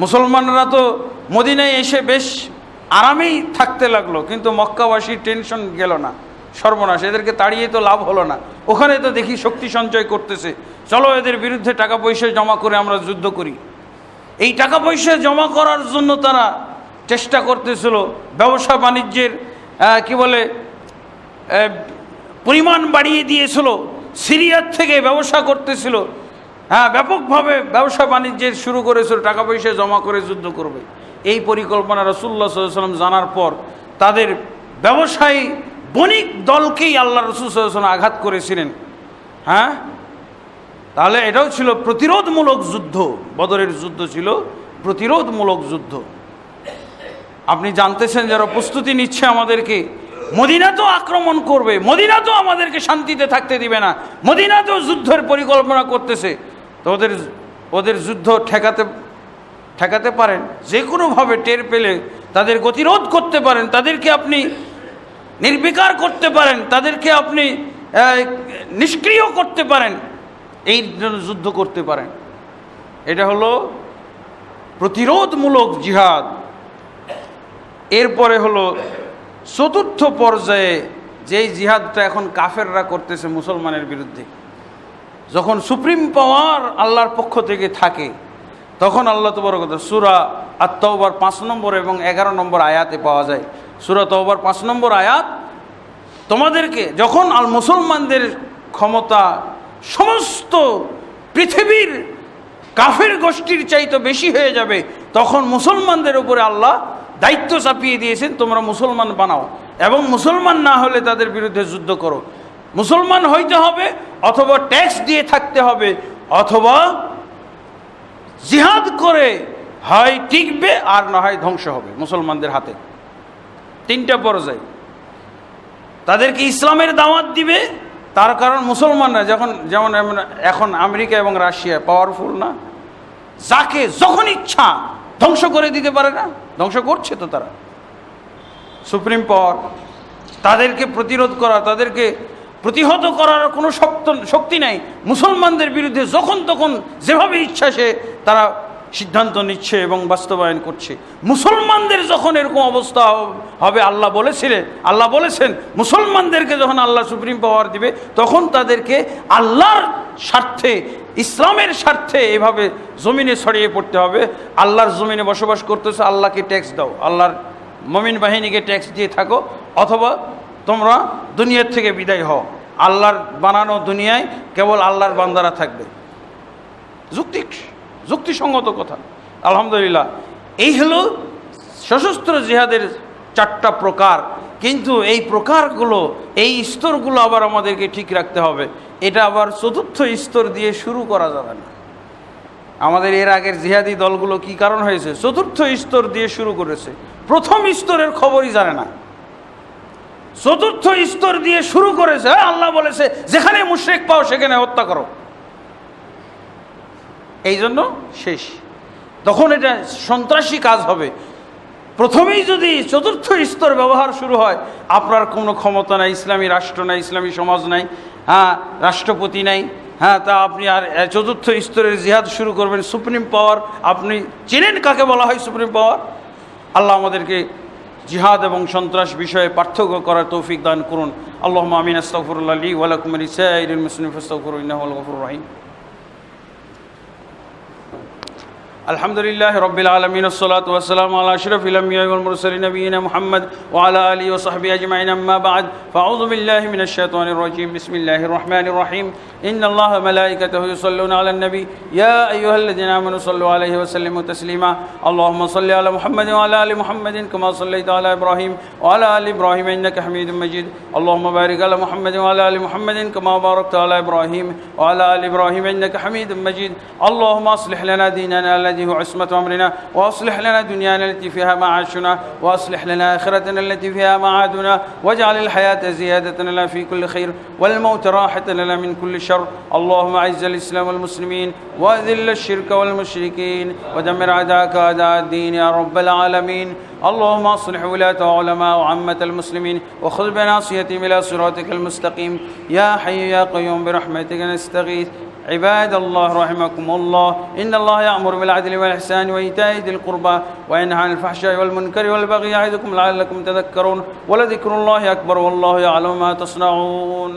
মুসলমানরা তো মদিনায় এসে বেশ আরামেই থাকতে লাগলো, কিন্তু মক্কাবাসীর টেনশন গেল না। সর্বনাশ, এদেরকে তাড়িয়ে তো লাভ হলো না, ওখানে তো দেখি শক্তি সঞ্চয় করতেছে, চলো এদের বিরুদ্ধে টাকা পয়সা জমা করে আমরা যুদ্ধ করি। এই টাকা পয়সা জমা করার জন্য তারা চেষ্টা করতেছিল, ব্যবসা বাণিজ্যের পরিমাণ বাড়িয়ে দিয়েছিল, সিরিয়ার থেকে ব্যবসা করতেছিল, ব্যাপকভাবে ব্যবসা বাণিজ্যের শুরু করেছিল, টাকা পয়সা জমা করে যুদ্ধ করবে। এই পরিকল্পনা রাসূলুল্লাহ সাল্লাল্লাহু আলাইহি ওয়াসাল্লাম জানার পর তাদের ব্যবসায়ী বণিক দলকেই আল্লাহ রাসূল সাল্লাল্লাহু আলাইহি ওয়াসাল্লাম আঘাত করেছিলেন। তাহলে এটাও ছিল প্রতিরোধমূলক যুদ্ধ। বদরের যুদ্ধ ছিল প্রতিরোধমূলক যুদ্ধ। আপনি জানতেছেন যারা প্রস্তুতি নিচ্ছে আমাদেরকে, মদিনাতেও আক্রমণ করবে, মদিনাতেও আমাদেরকে শান্তিতে থাকতে দিবে না, মদিনাতেও যুদ্ধের পরিকল্পনা করতেছে। তো ওদের যুদ্ধ ঠেকাতে পারেন, যে কোনোভাবে টের পেলে তাদের গতিরোধ করতে পারেন, তাদেরকে আপনি নির্বিকার করতে পারেন, তাদেরকে আপনি নিষ্ক্রিয় করতে পারেন, এই জন্য যুদ্ধ করতে পারেন। এটা হলো প্রতিরোধমূলক জিহাদ। এরপরে হলো চতুর্থ পর্যায়ে যেই জিহাদটা এখন কাফেররা করতেছে মুসলমানের বিরুদ্ধে। যখন সুপ্রিম পাওয়ার আল্লাহর পক্ষ থেকে থাকে, তখন আল্লাহ তাবারক ওয়া তাআলা সূরা আত-তাওবার 5 নম্বর এবং 11 নম্বর আয়াতে পাওয়া যায়। সূরা তাওবার 5 নম্বর আয়াত, তোমাদেরকে যখন মুসলমানদের ক্ষমতা সমস্ত পৃথিবীর কাফের গোষ্ঠীর চাইতে বেশি হয়ে যাবে, তখন মুসলমানদের উপরে আল্লাহ দায়িত্ব চাপিয়ে দিয়েছেন, তোমরা মুসলমান বানাও এবং মুসলমান না হলে তাদের বিরুদ্ধে যুদ্ধ করো। মুসলমান হইতে হবে, অথবা ট্যাক্স দিয়ে থাকতে হবে, অথবা জিহাদ করে হয় টিকবে আর না হয় ধ্বংস হবে মুসলমানদের হাতে। তিনটা পর্যায়ে তাদেরকে ইসলামের দাওয়াত দিবে। তার কারণ মুসলমানরা যেমন এখন আমেরিকা এবং রাশিয়া পাওয়ারফুল না, যাকে যখন ইচ্ছা ধ্বংস করে দিতে পারে না, ধ্বংস করছে তো তারা। সুপ্রিম পাওয়ার, তাদেরকে প্রতিরোধ করা, তাদেরকে প্রতিহত করার কোনো শক্তি নাই। মুসলমানদের বিরুদ্ধে যখন তখন যেভাবে ইচ্ছা সে তারা সিদ্ধান্ত নিচ্ছে এবং বাস্তবায়ন করছে। মুসলমানদের যখন এরকম অবস্থা হবে, আল্লাহ বলেছেন মুসলমানদেরকে যখন আল্লাহ সুপ্রিম পাওয়ার দিবে, তখন তাদেরকে আল্লাহর স্বার্থে, ইসলামের স্বার্থে এভাবে জমিনে ছড়িয়ে পড়তে হবে। আল্লাহর জমিনে বসবাস করতেছে, আল্লাহকে ট্যাক্স দাও, আল্লাহর মুমিন বাহিনীকে ট্যাক্স দিয়ে থাকো, অথবা তোমরা দুনিয়ার থেকে বিদায় হও। আল্লাহর বানানো দুনিয়ায় কেবল আল্লাহর বান্দারা থাকবে। যুক্তিসঙ্গত কথা। আলহামদুলিল্লাহ, এই হলো সশস্ত্র জিহাদের 4টা প্রকার। কিন্তু এই প্রকারগুলো, এই স্তরগুলো আবার আমাদেরকে ঠিক রাখতে হবে। এটা আবার চতুর্থ স্তর দিয়ে শুরু করা যাবে না। আমাদের এর আগের জিহাদি দলগুলো কি কারণ হয়েছে? চতুর্থ স্তর দিয়ে শুরু করেছে, প্রথম স্তরের খবরই জানে না। চতুর্থ স্তর দিয়ে শুরু করেছে। আল্লাহ বলেছে যেখানে মুশরিক পাও সেখানে হত্যা করো, এই জন্য শেষ। তখন এটা সন্ত্রাসী কাজ হবে। প্রথমেই যদি চতুর্থ স্তর ব্যবহার শুরু হয়, আপনার কোনো ক্ষমতা নাই, ইসলামী রাষ্ট্র নাই, ইসলামী সমাজ নাই, রাষ্ট্রপতি নাই, তা আপনি আর চতুর্থ স্তরের জিহাদ শুরু করবেন। সুপ্রিম পাওয়ার, আপনি চেনেন কাকে বলা হয় সুপ্রিম পাওয়ার? আল্লাহ আমাদেরকে জিহাদ এবং সন্ত্রাস বিষয়ে পার্থক্য করার তৌফিক দান করুন। আল্লাহুম্মা আমিন। আস্তাগফিরুল্লাহ লি ওয়া লাকুম ওয়া লিসাইরিল মুসলিমিন ফাস্তাগফিরুহু ইন্নাহু হুয়াল গফুরুর রহিম। আলহামদুলিল্লাহ রাব্বিল আলামিন, আসসালাতু ওয়াসসালামু আলা আশরাফিল আমবিয়া ওয়াল মুরসালিন নবিয়িনা মুহাম্মদ ওয়া আলা আলিহি ওয়া সাহবিহি আজমাইন, আম্মা বা'দ। ফাআউযু বিল্লাহি মিনাশ শাইতানির রাজীম। বিসমিল্লাহির রাহমানির রাহিম। ইন্নাল্লাহা ওয়া মালাইকাতাহু ইউসাল্লুনা আলান নবী ইয়া আইয়ুহাল্লাযীনা আমানু সাল্লু আলাইহি ওয়া সাল্লিমু তাসলিমা। আল্লাহুম্মা সাল্লি আলা মুহাম্মাদিন ওয়া আলা আলি মুহাম্মাদিন কামা সাল্লাইতা আলা ইব্রাহিম ওয়া আলা আলি ইব্রাহিম ইন্নাকা হামিদুম মাজিদ। আল্লাহুম্মা বারিক আলা মুহাম্মাদিন ওয়া আলা আলি মুহাম্মাদিন কামা বারাকতা আলা ইব্রাহিম ওয়া আলা আলি ইব্রাহিম ইন্নাকা হামিদুম মাজিদ। আল্লাহুম্মা আসলিহ লানা দীনানা আল্লাযী হুয়া ইসমাতু আমরিনা وأصلح لنا دنيانا التي فيها معاشنا وأصلح لنا آخرتنا التي فيها معادنا واجعل الحياة زيادة لنا في كل خير والموت راحة لنا من كل شر. اللهم أعز الإسلام والمسلمين وأذل الشرك والمشركين ودمر أعداءك أعداء الدين يا رب العالمين. اللهم أصلح ولاة علماء وعامة المسلمين وخذ بناصيتهم إلى صراطك المستقيم يا حي يا قيوم برحمتك نستغيث. عباد الله رحمكم الله، إن الله يأمر بالعدل والإحسان وإيتاء ذي القربى وينهى عن الفحشاء والمنكر والبغي يعظكم لعلكم تذكرون ولذكر الله أكبر والله يعلم ما تصنعون.